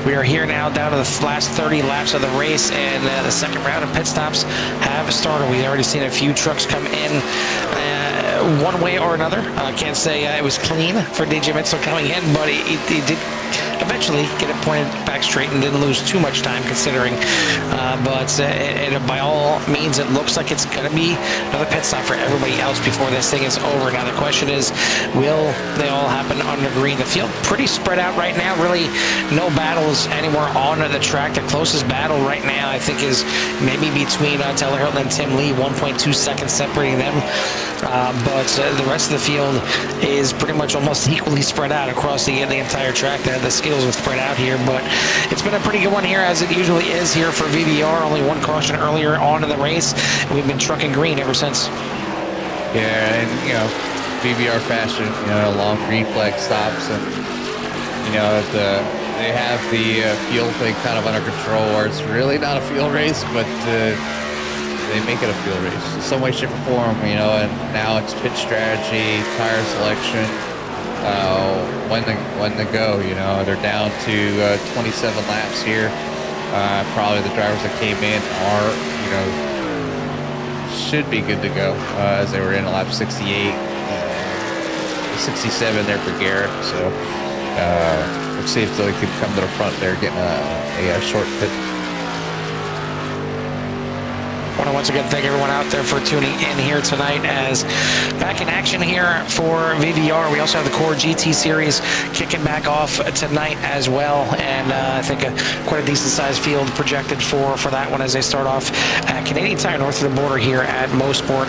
we are here now down to the last 30 laps of the race, and the second round of pit stops have started. We've already seen a few trucks come in one way or another. Can't say it was clean for DJ Mitchell coming in, but he did eventually get it pointed back straight and didn't lose too much time considering. But by all means, it looks like it's going to be another pit stop for everybody else before this thing is over. Now the question is, will they all happen under green? The field pretty spread out right now. Really no battles anywhere on the track. The closest battle right now, I think, is maybe between Taylor Hilton and Tim Lee, 1.2 seconds separating them. But the rest of the field is pretty much almost equally spread out across the entire track. The skills are spread out here, but it's been a pretty good one here, as it usually is here for VVR. Only one caution earlier on in the race, and we've been trucking green ever since. Yeah, and VVR fashion, long green flag stops, and they have the field thing kind of under control, where it's really not a field race, but they make it a field race in some way, shape, or form, and now it's pitch strategy, tire selection, when to go, they're down to 27 laps here. Probably the drivers that came in are, should be good to go, as they were in lap 68, 67 there for Garrett, so let's see if they can come to the front there, getting a short pit. I want to once again thank everyone out there for tuning in here tonight, as back in action here for VVR. We also have the Core GT Series kicking back off tonight as well, and I think quite a decent sized field projected for that one as they start off at Canadian Tire north of the border here at Mosport.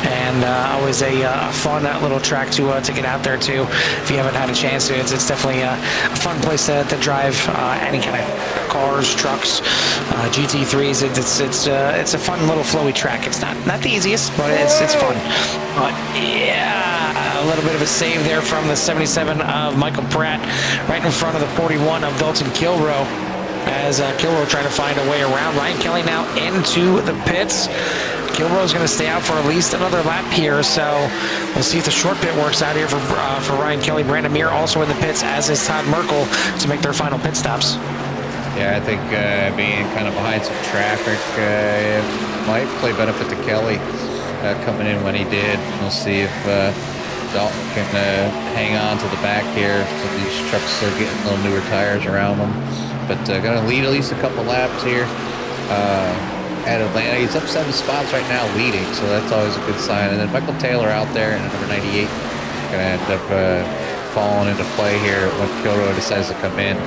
And always a fun little track to get out there to. If you haven't had a chance to, it's definitely a fun place to drive any kind of cars, trucks, GT3s. It's a fun little flowy track. It's not the easiest, but it's fun. But yeah, a little bit of a save there from the 77 of Michael Pratt, right in front of the 41 of Dalton Kilroe, as Kilroe trying to find a way around. Ryan Kelly now into the pits. Kilroe's going to stay out for at least another lap here, so we'll see if the short pit works out here for Ryan Kelly. Brandon Muir also in the pits, as is Todd Merkel, to make their final pit stops. Yeah, I think being kind of behind some traffic might play benefit to Kelly coming in when he did. We'll see if Dalton can hang on to the back here. So these trucks are getting little newer tires around them, but going to lead at least a couple laps here. At Atlanta, he's up 7 spots right now leading, so that's always a good sign. And then Michael Taylor out there in number 98, going to end up falling into play here when Kilroe decides to come in.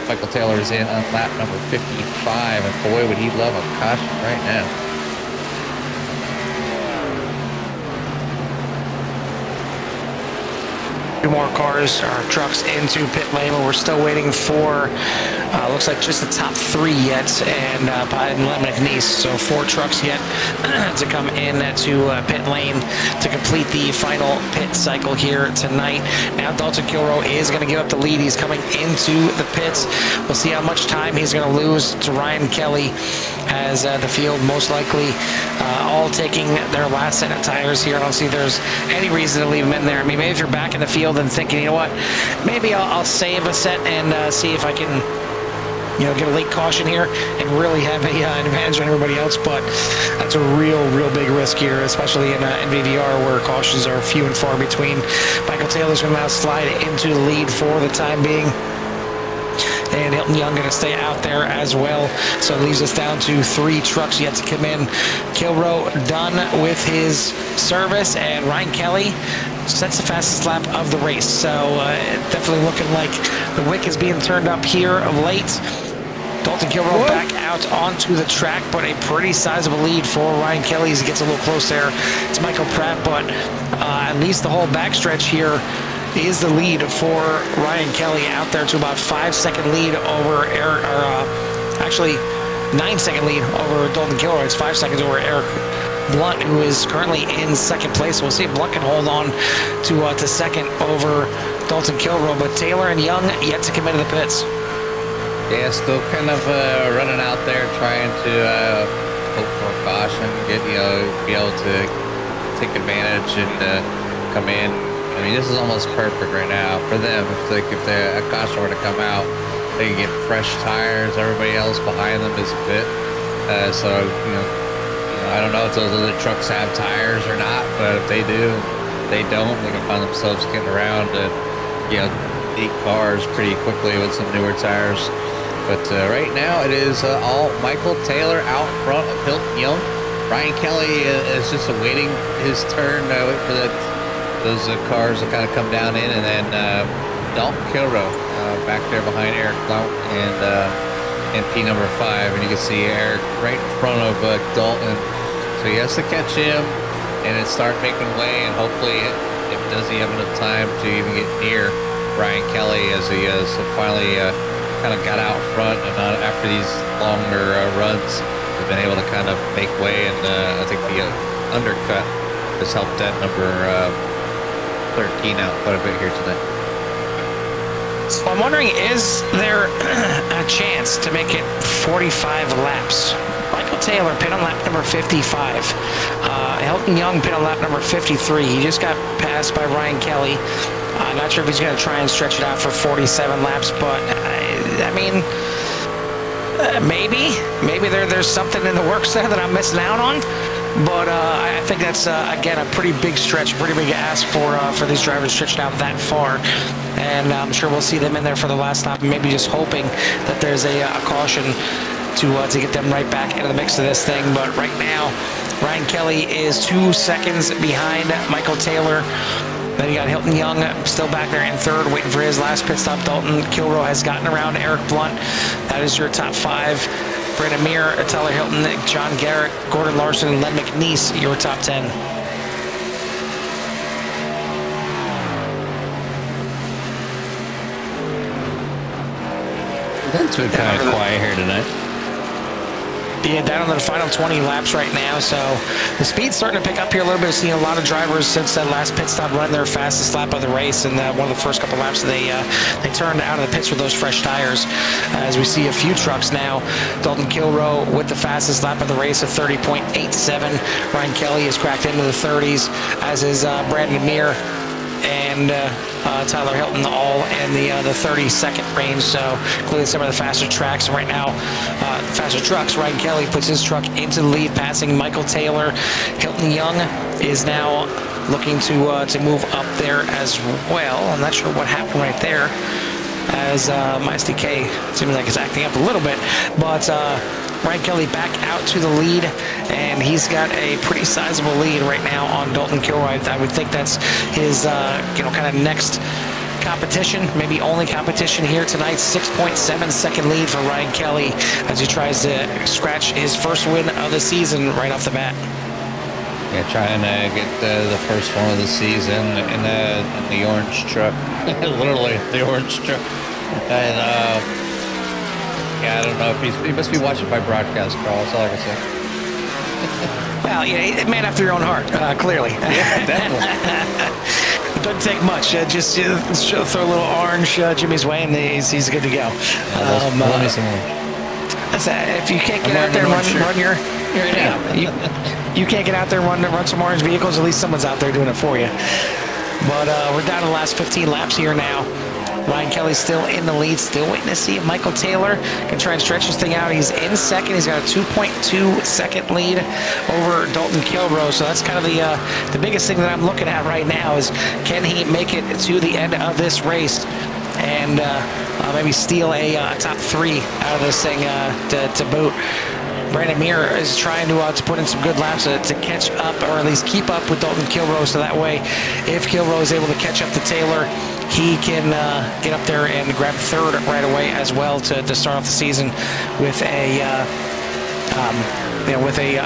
Michael Taylor is in on lap number 55, and boy, would he love a caution right now. 2 more cars or trucks into pit lane, but we're still waiting for looks like just the top 3 yet, and Lemonic Nice, so 4 trucks yet to come in to pit lane to complete the final pit cycle here tonight. Now Dalton Kilroe is going to give up the lead. He's coming into the pits. We'll see how much time he's going to lose to Ryan Kelly, as the field most likely all taking their last set of tires here. I don't see there's any reason to leave them in there. I mean, maybe if you're back in the field and thinking, you know what, maybe I'll save a set and see if I can get a late caution here and really have an advantage on everybody else. But that's a real big risk here, especially in VVR, where cautions are few and far between. Michael Taylor's going to now slide into the lead for the time being, and Hilton Young going to stay out there as well. So it leaves us down to 3 trucks yet to come in. Kilroe done with his service, and Ryan Kelly sets the fastest lap of the race. So definitely looking like the wick is being turned up here of late. Dalton Kilroe back out onto the track, but a pretty sizable lead for Ryan Kelly as he gets a little close there to Michael Pratt. But at least the whole backstretch here is the lead for Ryan Kelly, out there to about 5-second lead over Eric, actually 9-second lead over Dalton Kilroe. It's 5 seconds over Eric Blunt, who is currently in second place. We'll see if Blunt can hold on to second over Dalton Kilroe, but Taylor and Young yet to come into the pits. Yeah, still kind of running out there, trying to hope for caution, be able to take advantage and come in. I mean, this is almost perfect right now for them. If the caution were to come out, they can get fresh tires. Everybody else behind them is pit. So I don't know if those other trucks have tires or not, but if they do, they don't. They can find themselves getting around to 8 cars pretty quickly with some newer tires. But right now it is all Michael Taylor out front of Hilton Young. Ryan Kelly is just awaiting his turn, wait for those cars to kind of come down in, and then Dalton Kilroe back there behind Eric Blount and P number 5, and you can see Eric right in front of Dalton. So he has to catch him and then start making way, and hopefully does he have enough time to even get near Ryan Kelly as he has finally kind of got out front, and after these longer runs have been able to kind of make way, and I think the undercut has helped that number 13 out quite a bit here tonight. So I'm wondering, is there a chance to make it 45 laps? Michael Taylor pit on lap number 55. Hilton Young pit on lap number 53. He just got passed by Ryan Kelly. I'm not sure if he's going to try and stretch it out for 47 laps, but I mean, maybe there's something in the works there that I'm missing out on. But I think that's, again, a pretty big stretch, pretty big ask for these drivers stretched out that far. And I'm sure we'll see them in there for the last lap, and maybe just hoping that there's a caution to get them right back into the mix of this thing. But right now, Ryan Kelly is 2 seconds behind Michael Taylor. Then you got Hilton Young still back there in third, waiting for his last pit stop. Dalton Kilroe has gotten around Eric Blount. That is your top 5. Brandon Meir, Tyler Hilton, John Garrett, Gordon Larson, and Len McNeese, your top 10. It's been kind of quiet here tonight. Yeah, down on the final 20 laps right now, so the speed's starting to pick up here a little bit. We've seen a lot of drivers since that last pit stop run their fastest lap of the race, and one of the first couple laps they turned out of the pits with those fresh tires. As we see a few trucks now, Dalton Kilroe with the fastest lap of the race of 30.87. Ryan Kelly has cracked into the 30s, as is Brandon Meir and Tyler Hilton, all in the 30-second range. So clearly some of the faster tracks right now, faster trucks. Ryan Kelly puts his truck into the lead, passing Michael Taylor. Hilton Young is now looking to move up there as well. I'm not sure what happened right there, as my SDK seems like it's acting up a little bit, but Ryan Kelly back out to the lead, and he's got a pretty sizable lead right now on Dalton Kilroe. I would think that's his kind of next competition, maybe only competition here tonight. 6.7 second lead for Ryan Kelly as he tries to scratch his first win of the season right off the bat. Yeah, trying to get the first one of the season in the orange truck. Literally, the orange truck. And yeah, I don't know if he must be watching by broadcast, Carl. That's all I can say. Well, yeah, man after your own heart, clearly. Yeah, definitely. It doesn't take much. Just throw a little orange Jimmy's way, and he's good to go. Let me some orange. If you can't get out there and run your you can't get out there and run some orange vehicles, at least someone's out there doing it for you. But we're down to the last 15 laps here now. Ryan Kelly's still in the lead, still waiting to see if Michael Taylor can try and stretch this thing out. He's in second. He's got a 2.2 second lead over Dalton Kilroe. So that's kind of the biggest thing that I'm looking at right now is, can he make it to the end of this race and maybe steal a top 3 out of this thing to boot. Brandon Meir is trying to put in some good laps to catch up, or at least keep up with Dalton Kilroe, so that way if Kilroe is able to catch up to Taylor, he can get up there and grab third right away as well to start off the season with a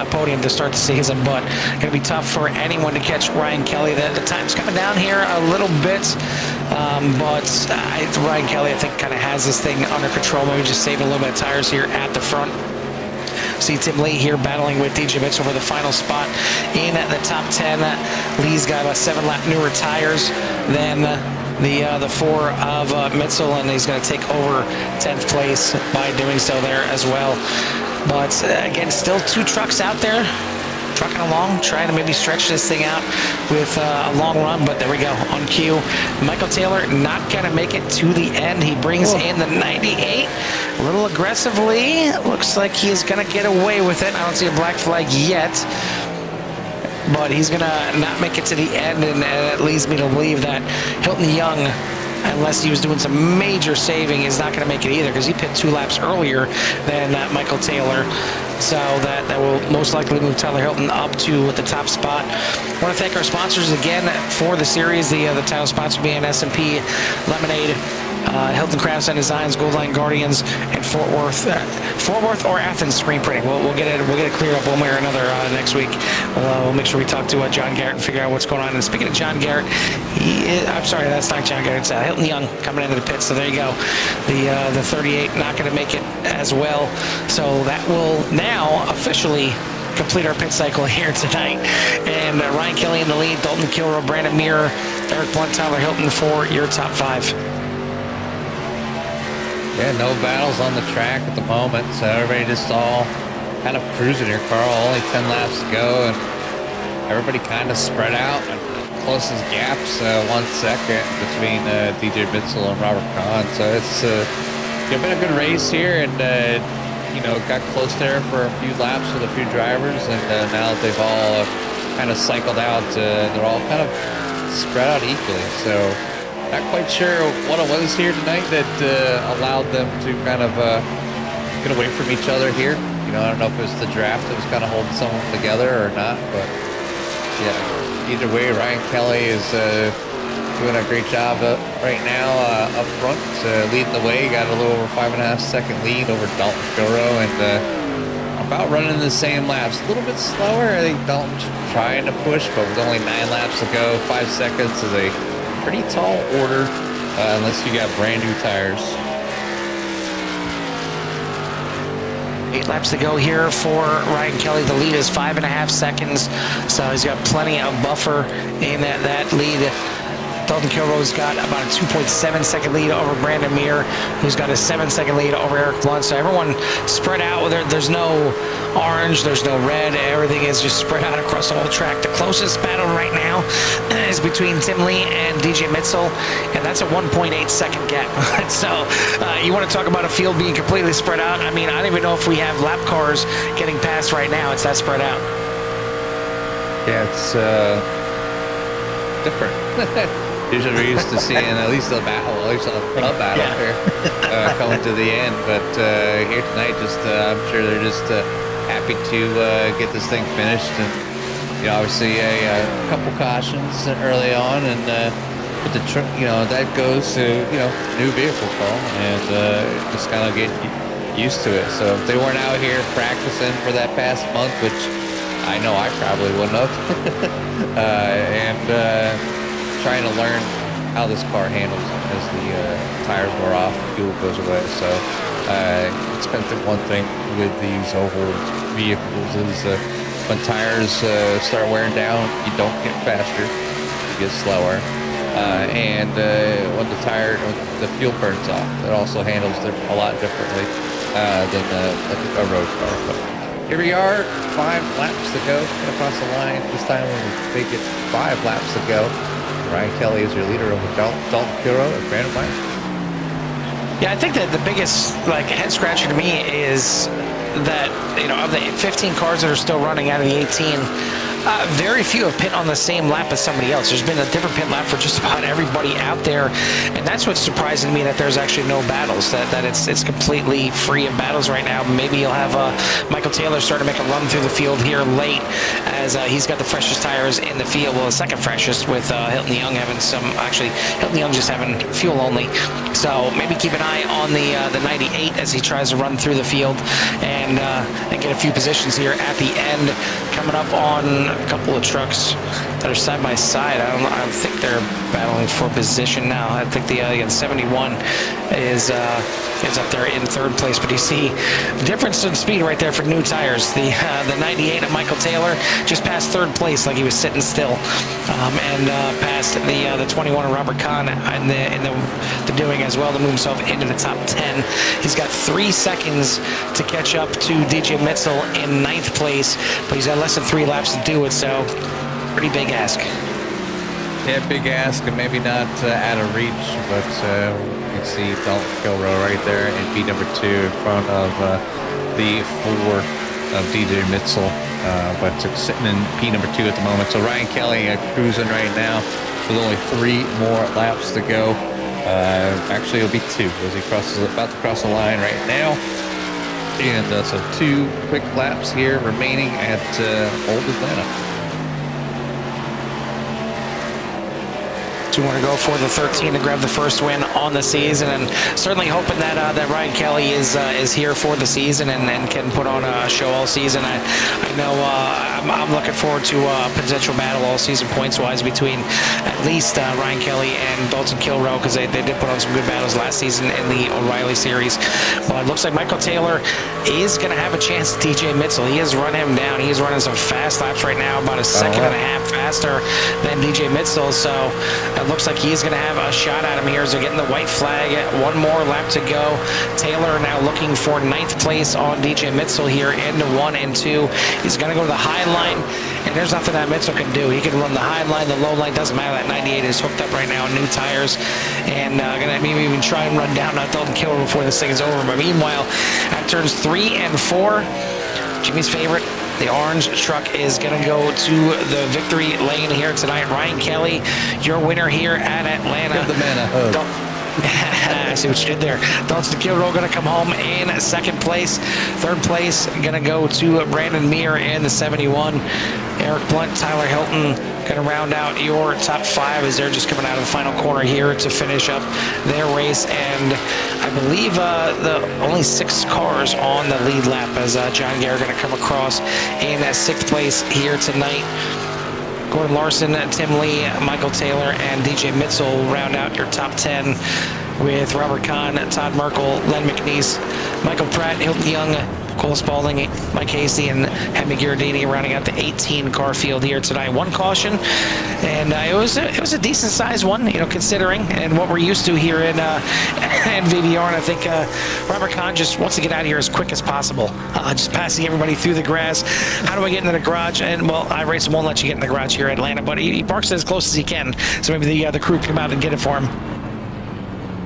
podium to start the season. But going to be tough for anyone to catch Ryan Kelly. The time's coming down here a little bit, but Ryan Kelly, I think, kind of has this thing under control. Maybe just saving a little bit of tires here at the front. See Tim Lee here battling with DJ Mitchell for the final spot in the top 10. Lee's got 7-lap newer tires than the 4 of Mitchell, and he's going to take over 10th place by doing so there as well. But again, still 2 trucks out there. trucking along, trying to maybe stretch this thing out with a long run, but there we go, on cue. Michael Taylor not going to make it to the end. He brings in the 98 a little aggressively. Looks like he is going to get away with it. I don't see a black flag yet, but he's going to not make it to the end, and that leads me to believe that Hilton Young, unless he was doing some major saving, is not going to make it either, because he pit 2 laps earlier than Michael Taylor. So that will most likely move Tyler Hilton up to the top spot. I want to thank our sponsors again for the series. The title sponsor being S&P Lemonade, Hilton Crafts and Designs, Gold Line Guardians, and Fort Worth or Athens Screen Printing. We'll get it cleared up one way or another next week. We'll make sure we talk to John Garrett and figure out what's going on. And speaking of John Garrett, I'm sorry, that's not John Garrett. It's Hilton Young coming into the pit. So there you go. The 38 not going to make it as well. So that will now officially complete our pit cycle here tonight. And Ryan Kelly in the lead, Dalton Kilrow, Brandon Muir, Eric Blunt, Tyler Hilton for your top 5. Yeah, no battles on the track at the moment, so everybody just all kind of cruising here, Carl. Only 10 laps to go, and everybody kind of spread out. And closest gaps, 1 second between DJ Bitzel and Robert Kahn. So it's been a good race here, and got close there for a few laps with a few drivers, and now that they've all kind of cycled out, they're all kind of spread out equally. So not quite sure what it was here tonight that allowed them to kind of get away from each other here. I don't know if it was the draft that was kind of holding some of them together or not, but yeah, either way, Ryan Kelly is doing a great job right now up front, leading the way. Got a little over 5.5 second lead over Dalton Kilrow, and about running the same laps. A little bit slower. I think Dalton's trying to push, but with only 9 laps to go, 5 seconds is a pretty tall order, unless you got brand new tires. 8 laps to go here for Ryan Kelly. The lead is 5.5 seconds, so he's got plenty of buffer in that lead. Dalton Kilrow's got about a 2.7 second lead over Brandon Muir, who's got a 7-second lead over Eric Blunt. So everyone spread out. There's no orange, there's no red. Everything is just spread out across the whole track. The closest battle right now is between Tim Lee and DJ Mitzel, and that's a 1.8 second gap. So you want to talk about a field being completely spread out? I mean, I don't even know if we have lap cars getting past right now. It's that spread out. Yeah, it's different. Usually we're used to seeing at least a battle, here coming to the end. But here tonight, I'm sure they're just happy to get this thing finished. And obviously a couple cautions early on, and but that goes to new vehicle call, and just kind of get used to it. So if they weren't out here practicing for that past month, which I know I probably wouldn't have, and trying to learn how this car handles as the tires wear off, fuel goes away. So it's been the one thing with these oval vehicles is when tires start wearing down, you don't get faster, you get slower. And when the fuel burns off, it also handles a lot differently than a road car. But here we are, 5 laps to go across the line. This time we make it 5 laps to go. Ryan Kelly is your leader over Dalton Kilrow and Brandon Meyer. Yeah, I think that the biggest head scratcher to me is that of the 15 cars that are still running out of the 18, very few have pit on the same lap as somebody else. There's been a different pit lap for just about everybody out there, and that's what's surprising to me, that there's actually no battles, that it's completely free of battles right now. Maybe you'll have Michael Taylor start to make a run through the field here late, as he's got the freshest tires in the field. Well, the second freshest, with Hilton Young having Hilton Young just having fuel only. So maybe keep an eye on the 98 as he tries to run through the field and get a few positions here at the end. Coming up on a couple of trucks that are side by side. I don't think they're battling for position now. I think the 71 is is up there in third place. But you see the difference in speed right there for new tires. The 98 of Michael Taylor just passed third place like he was sitting still, and passed the 21 of Robert Kahn in the doing as well to move himself into the top 10. He's got 3 seconds to catch up to DJ Mitzel in 9th place, but he's got less than 3 laps to do it, so pretty big ask. Yeah, big ask, and maybe not out of reach, but you can see Dalton Kilrow right there in P number 2 in front of the 4 of DJ Mitzel, but sitting in P number 2 at the moment. So Ryan Kelly cruising right now with only 3 more laps to go. Actually, it'll be 2 as he about to cross the line right now. And so 2 quick laps here remaining at Old Atlanta. Do want to go for the 13 to grab the first win on the season, and certainly hoping that that Ryan Kelly is here for the season and can put on a show all season. I know I'm looking forward to a potential battle all season points wise between at least Ryan Kelly and Dalton Kilrow, because they did put on some good battles last season in the O'Reilly series. But it looks like Michael Taylor is going to have a chance at DJ Mitzel. He has run him down. He is running some fast laps right now, about a second and a half faster than DJ Mitzel. So it looks like he's going to have a shot at him here as they're getting the white flag. 1 more lap to go. Taylor now looking for 9th place on DJ Mitzel here into 1 and 2. He's going to go to the high line, and there's nothing that Mitzel can do. He can run the high line, the low line, doesn't matter. That 98 is hooked up right now on new tires, and going to maybe even try and run down Dalton Kilrow before this thing is over. But meanwhile, at turns 3 and 4, Jimmy's favorite, the orange truck, is going to go to the victory lane here tonight. Ryan Kelly, your winner here at Atlanta. Give the man a hug. I see what you did there. Dalton Kilrow going to come home in 2nd place. 3rd place going to go to Brandon Meir in the 71. Eric Blunt, Tyler Hilton going to round out your top 5 as they're just coming out of the final corner here to finish up their race. And I believe the only 6 cars on the lead lap as John Garrett going to come across in 6th place here tonight. Gordon Larson, Tim Lee, Michael Taylor, and DJ Mitzel will round out your top 10 with Robert Kahn, Todd Merkel, Len McNeese, Michael Pratt, Hilton Young, Cole Spaulding, Mike Hasty, and Hemi Giardini rounding out the 18-car field here tonight. 1 caution, and it was a decent-sized one, considering and what we're used to here in VVR. And I think Robert Kahn just wants to get out of here as quick as possible, just passing everybody through the grass. How do I get into the garage? And well, iRacing won't let you get in the garage here in Atlanta, but he parks it as close as he can, so maybe the crew can come out and get it for him.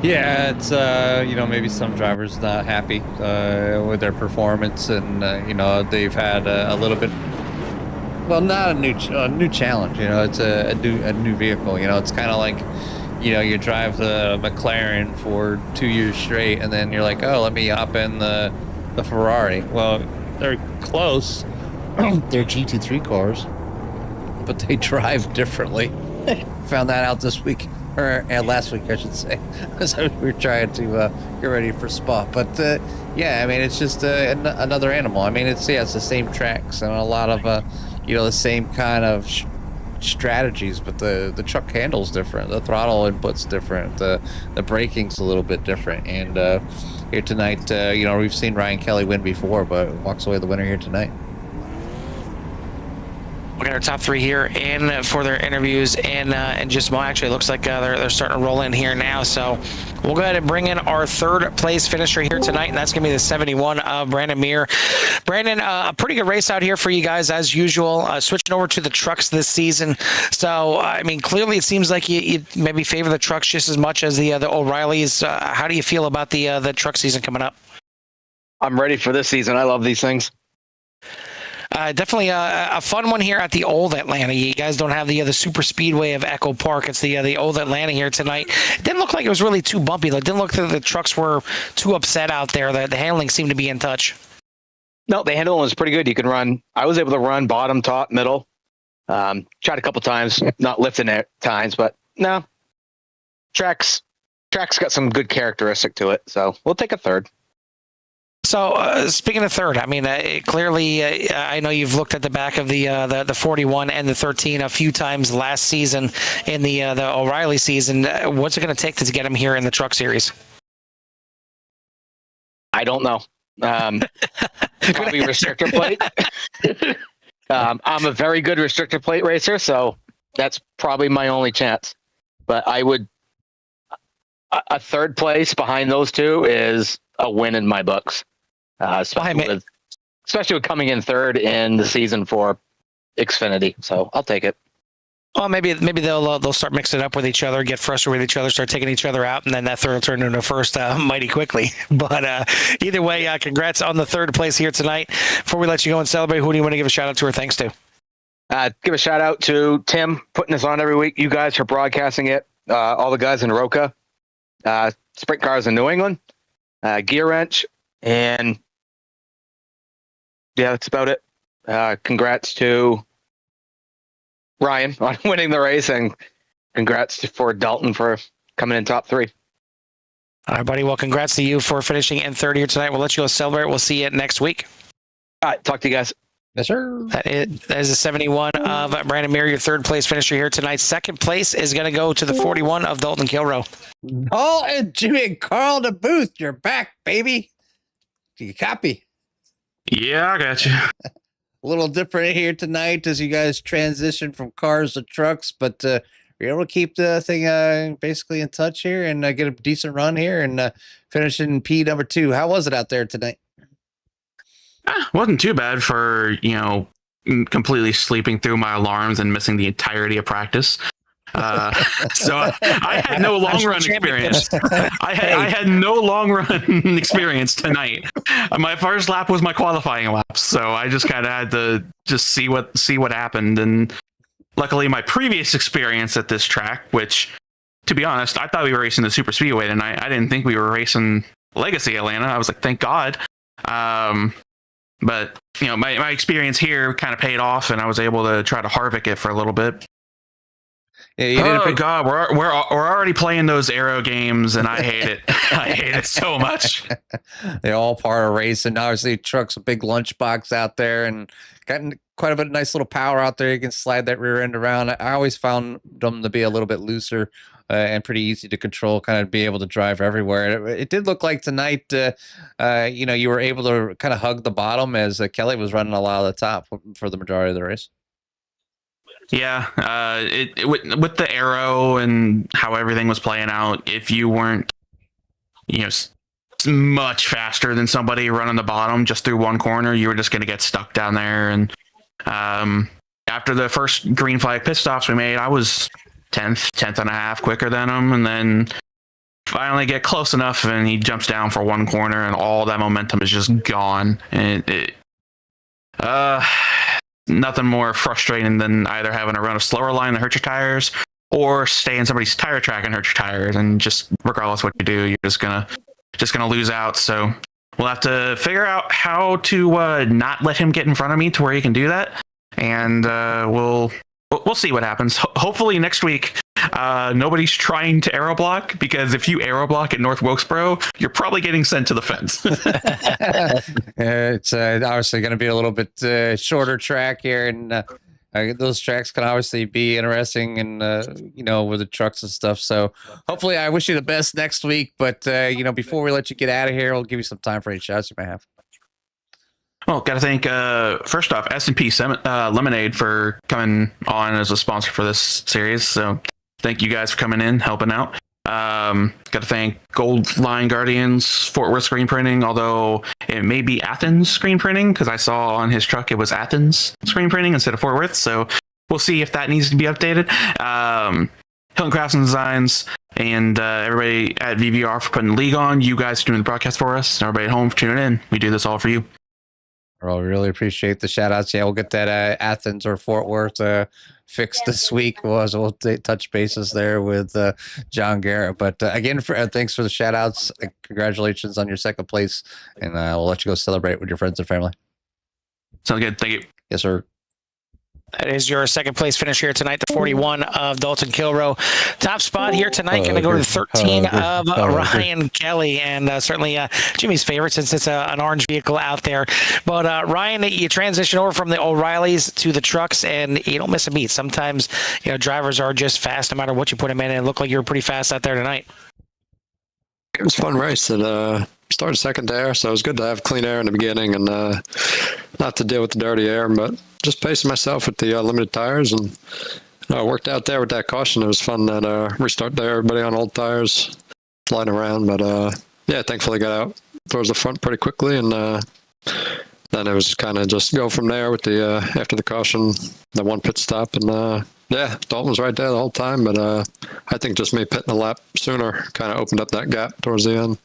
Yeah, it's maybe some drivers not happy with their performance, and they've had a little bit. Well, not a new challenge. It's a new vehicle. It's kind of like, you drive the McLaren for 2 years straight, and then you're like, oh, let me hop in the Ferrari. Well, they're close. They're GT3 cars, but they drive differently. Found that out this week. Or last week, I should say, because we were trying to get ready for Spa. But yeah, I mean, it's just another animal. I mean, it's the same tracks and a lot of the same kind of strategies, but the truck handle's different, the throttle input's different, the braking's a little bit different. And here tonight, we've seen Ryan Kelly win before, but walks away the winner here tonight. We got our top 3 here in for their interviews, and just actually it looks like they're starting to roll in here now. So we'll go ahead and bring in our 3rd place finisher here tonight, and that's going to be the 71 of Brandon Meir. Brandon, a pretty good race out here for you guys as usual. Switching over to the trucks this season. So I mean, clearly it seems like you maybe favor the trucks just as much as the O'Reillys. How do you feel about the truck season coming up? I'm ready for this season. I love these things. Definitely a fun one here at the Old Atlanta. You guys don't have the super speedway of Echo Park. It's the Old Atlanta here tonight. It didn't look like it was really too bumpy. It didn't look like the trucks were too upset out there. The handling seemed to be in touch. No, the handling was pretty good. You can run. I was able to run bottom, top, middle. Tried a couple times, not lifting at times, but no. Track's got some good characteristic to it, so we'll take a 3rd. So speaking of 3rd, I mean, clearly, I know you've looked at the back of the 41 and the 13 a few times last season in the O'Reilly season. What's it going to take to get him here in the Truck Series? I don't know. Probably restrictor plate. I'm a very good restrictor plate racer, so that's probably my only chance. But I would a third place behind those two is a win in my books, especially with coming in third in the season for Xfinity. So I'll take it. Well, maybe they'll start mixing it up with each other, get frustrated with each other, start taking each other out, and then that third will turn into a first mighty quickly. But either way, congrats on the third place here tonight. Before we let you go and celebrate, who do you want to give a shout out to or thanks to? Give a shout out to Tim putting this on every week. You guys for broadcasting it. All the guys in Roca, sprint cars in New England, Gear Wrench, and yeah, that's about it. Congrats to Ryan on winning the race, and congrats for Dalton for coming in top 3. All right, buddy. Well, congrats to you for finishing in third here tonight. We'll let you go celebrate. We'll see you next week. All right, talk to you guys. Yes, sir. That is a 71 of Brandon Muir, your third place finisher here tonight. Second place is going to go to the 41 of Dalton Kilroe. Oh, and Jimmy and Carl to Booth. You're back, baby. Do you copy? Yeah, I got you. A little different here tonight as you guys transition from cars to trucks, but you're able to keep the thing basically in touch here and get a decent run here and finish in P number 2. How was it out there tonight? Wasn't too bad for, completely sleeping through my alarms and missing the entirety of practice. So I had no long run experience. I had no long run experience tonight. My first lap was my qualifying lap, so I just kind of had to just see what happened. And luckily, my previous experience at this track, which, to be honest, I thought we were racing the super speedway tonight. I didn't think we were racing Legacy Atlanta. I was like, thank God. But my experience here kind of paid off, and I was able to try to Harvick it for a little bit. Yeah, God, we're already playing those aero games, and I hate it. I hate it so much. They're all part of racing. Obviously, truck's a big lunchbox out there, and got quite a bit of nice little power out there. You can slide that rear end around. I always found them to be a little bit looser and pretty easy to control. Kind of be able to drive everywhere. It did look like tonight, you were able to kind of hug the bottom as Kelly was running a lot of the top for the majority of the race. Yeah, with the arrow and how everything was playing out, if you weren't, much faster than somebody running the bottom just through one corner, you were just going to get stuck down there. And after the first green flag pit stops we made, I was 10th and a half quicker than him, and then finally get close enough, and he jumps down for one corner, and all that momentum is just gone. And nothing more frustrating than either having to run a slower line that hurts your tires or stay in somebody's tire track and hurt your tires, and just regardless what you do, you're just gonna lose out. So we'll have to figure out how to not let him get in front of me to where he can do that, and we'll see what happens. Hopefully next week nobody's trying to aero block, because if you aero block at North Wilkesboro, you're probably getting sent to the fence. It's obviously going to be a little bit shorter track here, and those tracks can obviously be interesting, and with the trucks and stuff. So hopefully, I wish you the best next week. But before we let you get out of here, we'll give you some time for any shouts you may have. Well, got to thank, first off, S&P Lemonade for coming on as a sponsor for this series. So thank you guys for coming in, helping out. Got to thank Gold Line Guardians, Fort Worth Screen Printing, although it may be Athens Screen Printing, because I saw on his truck it was Athens Screen Printing instead of Fort Worth. So we'll see if that needs to be updated. Hilton Crafts and Designs, and everybody at VVR for putting the league on. You guys for doing the broadcast for us. Everybody at home for tuning in. We do this all for you. Well, we really appreciate the shout outs. Yeah, we'll get that Athens or Fort Worth fixed this week. We'll touch bases there with John Garrett. But again, thanks for the shout outs. Congratulations on your second place. And we'll let you go celebrate with your friends and family. Sounds good. Thank you. Yes, sir. That is your second place finish here tonight, the 41 of Dalton Kilroe. Top spot here tonight, going to go to the 13 of Ryan Kelly, and certainly Jimmy's favorite since it's an orange vehicle out there. But Ryan, you transition over from the O'Reillys to the trucks, and you don't miss a beat. Sometimes drivers are just fast no matter what you put them in, and it looked like you were pretty fast out there tonight. It was a fun race. It started second there, so it was good to have clean air in the beginning and not to deal with the dirty air, but just pacing myself with the limited tires, and I worked out there with that caution. It was fun that restart there, everybody on old tires, sliding around, but yeah, thankfully got out towards the front pretty quickly, and then it was kind of just go from there with the after the caution, the one pit stop, and yeah, Dalton was right there the whole time, but I think just me pitting a lap sooner kind of opened up that gap towards the end.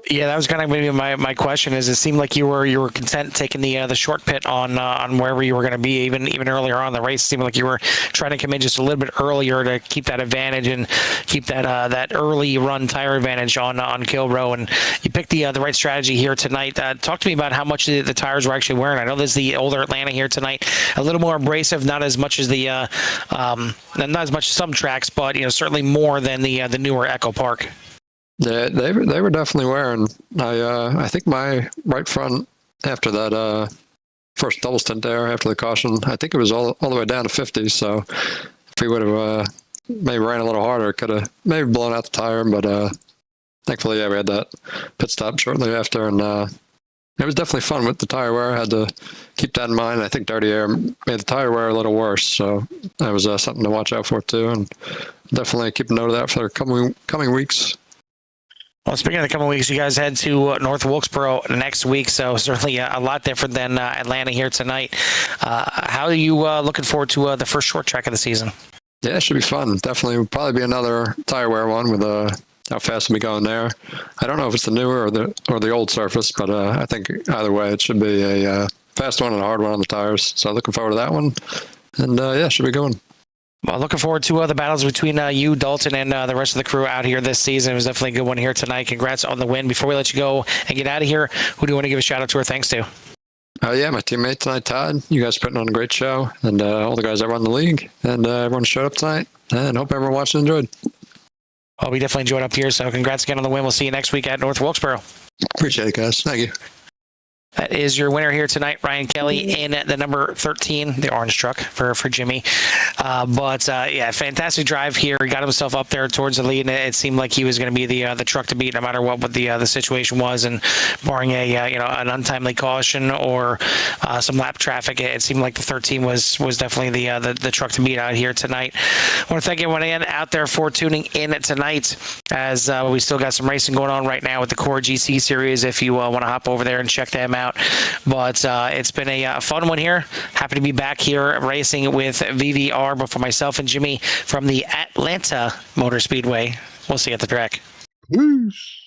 Yeah, that was kind of maybe my question. Is it seemed like you were content taking the short pit on wherever you were going to be, even earlier on in the race. It seemed like you were trying to come in just a little bit earlier to keep that advantage and keep that early run tire advantage on Kilbro. And you picked the right strategy here tonight. Talk to me about how much the tires were actually wearing. I know there's the older Atlanta here tonight, a little more abrasive, not as much as not as much as some tracks, but certainly more than the newer Echo Park. Yeah, they were definitely wearing. I think my right front after that first double stint there after the caution, I think it was all the way down to 50. So if we would have maybe ran a little harder, could have maybe blown out the tire. But thankfully, yeah, we had that pit stop shortly after, and it was definitely fun with the tire wear. I had to keep that in mind. I think dirty air made the tire wear a little worse, so that was something to watch out for too, and definitely keep a note of that for the coming weeks. Well, speaking of the coming weeks, you guys head to North Wilkesboro next week, so certainly a lot different than Atlanta here tonight. How are you looking forward to the first short track of the season? Yeah, it should be fun. Definitely will probably be another tire wear one with how fast we'll be going there. I don't know if it's the newer or the old surface, but I think either way it should be a fast one and a hard one on the tires. So looking forward to that one, and yeah, should be going. Well, looking forward to the battles between you, Dalton, and the rest of the crew out here this season. It was definitely a good one here tonight. Congrats on the win. Before we let you go and get out of here, who do you want to give a shout out to or thanks to? Yeah, my teammate tonight, Todd. You guys putting on a great show, and all the guys that run the league, and everyone showed up tonight, and hope everyone watched and enjoyed. Well, we definitely enjoyed up here, so congrats again on the win. We'll see you next week at North Wilkesboro. Appreciate it, guys. Thank you. That is your winner here tonight, Ryan Kelly, in the number 13, the orange truck for Jimmy. Yeah, fantastic drive here. He got himself up there towards the lead, and it seemed like he was going to be the truck to beat no matter what the situation was. And barring an untimely caution or some lap traffic, it seemed like the 13 was definitely the truck to beat out here tonight. I want to thank everyone again out there for tuning in tonight, as we still got some racing going on right now with the Core GC Series. If you want to hop over there and check them out. But it's been a fun one here. Happy to be back here racing with VVR, but for myself and Jimmy from the Atlanta Motor Speedway. We'll see you at the track. Peace.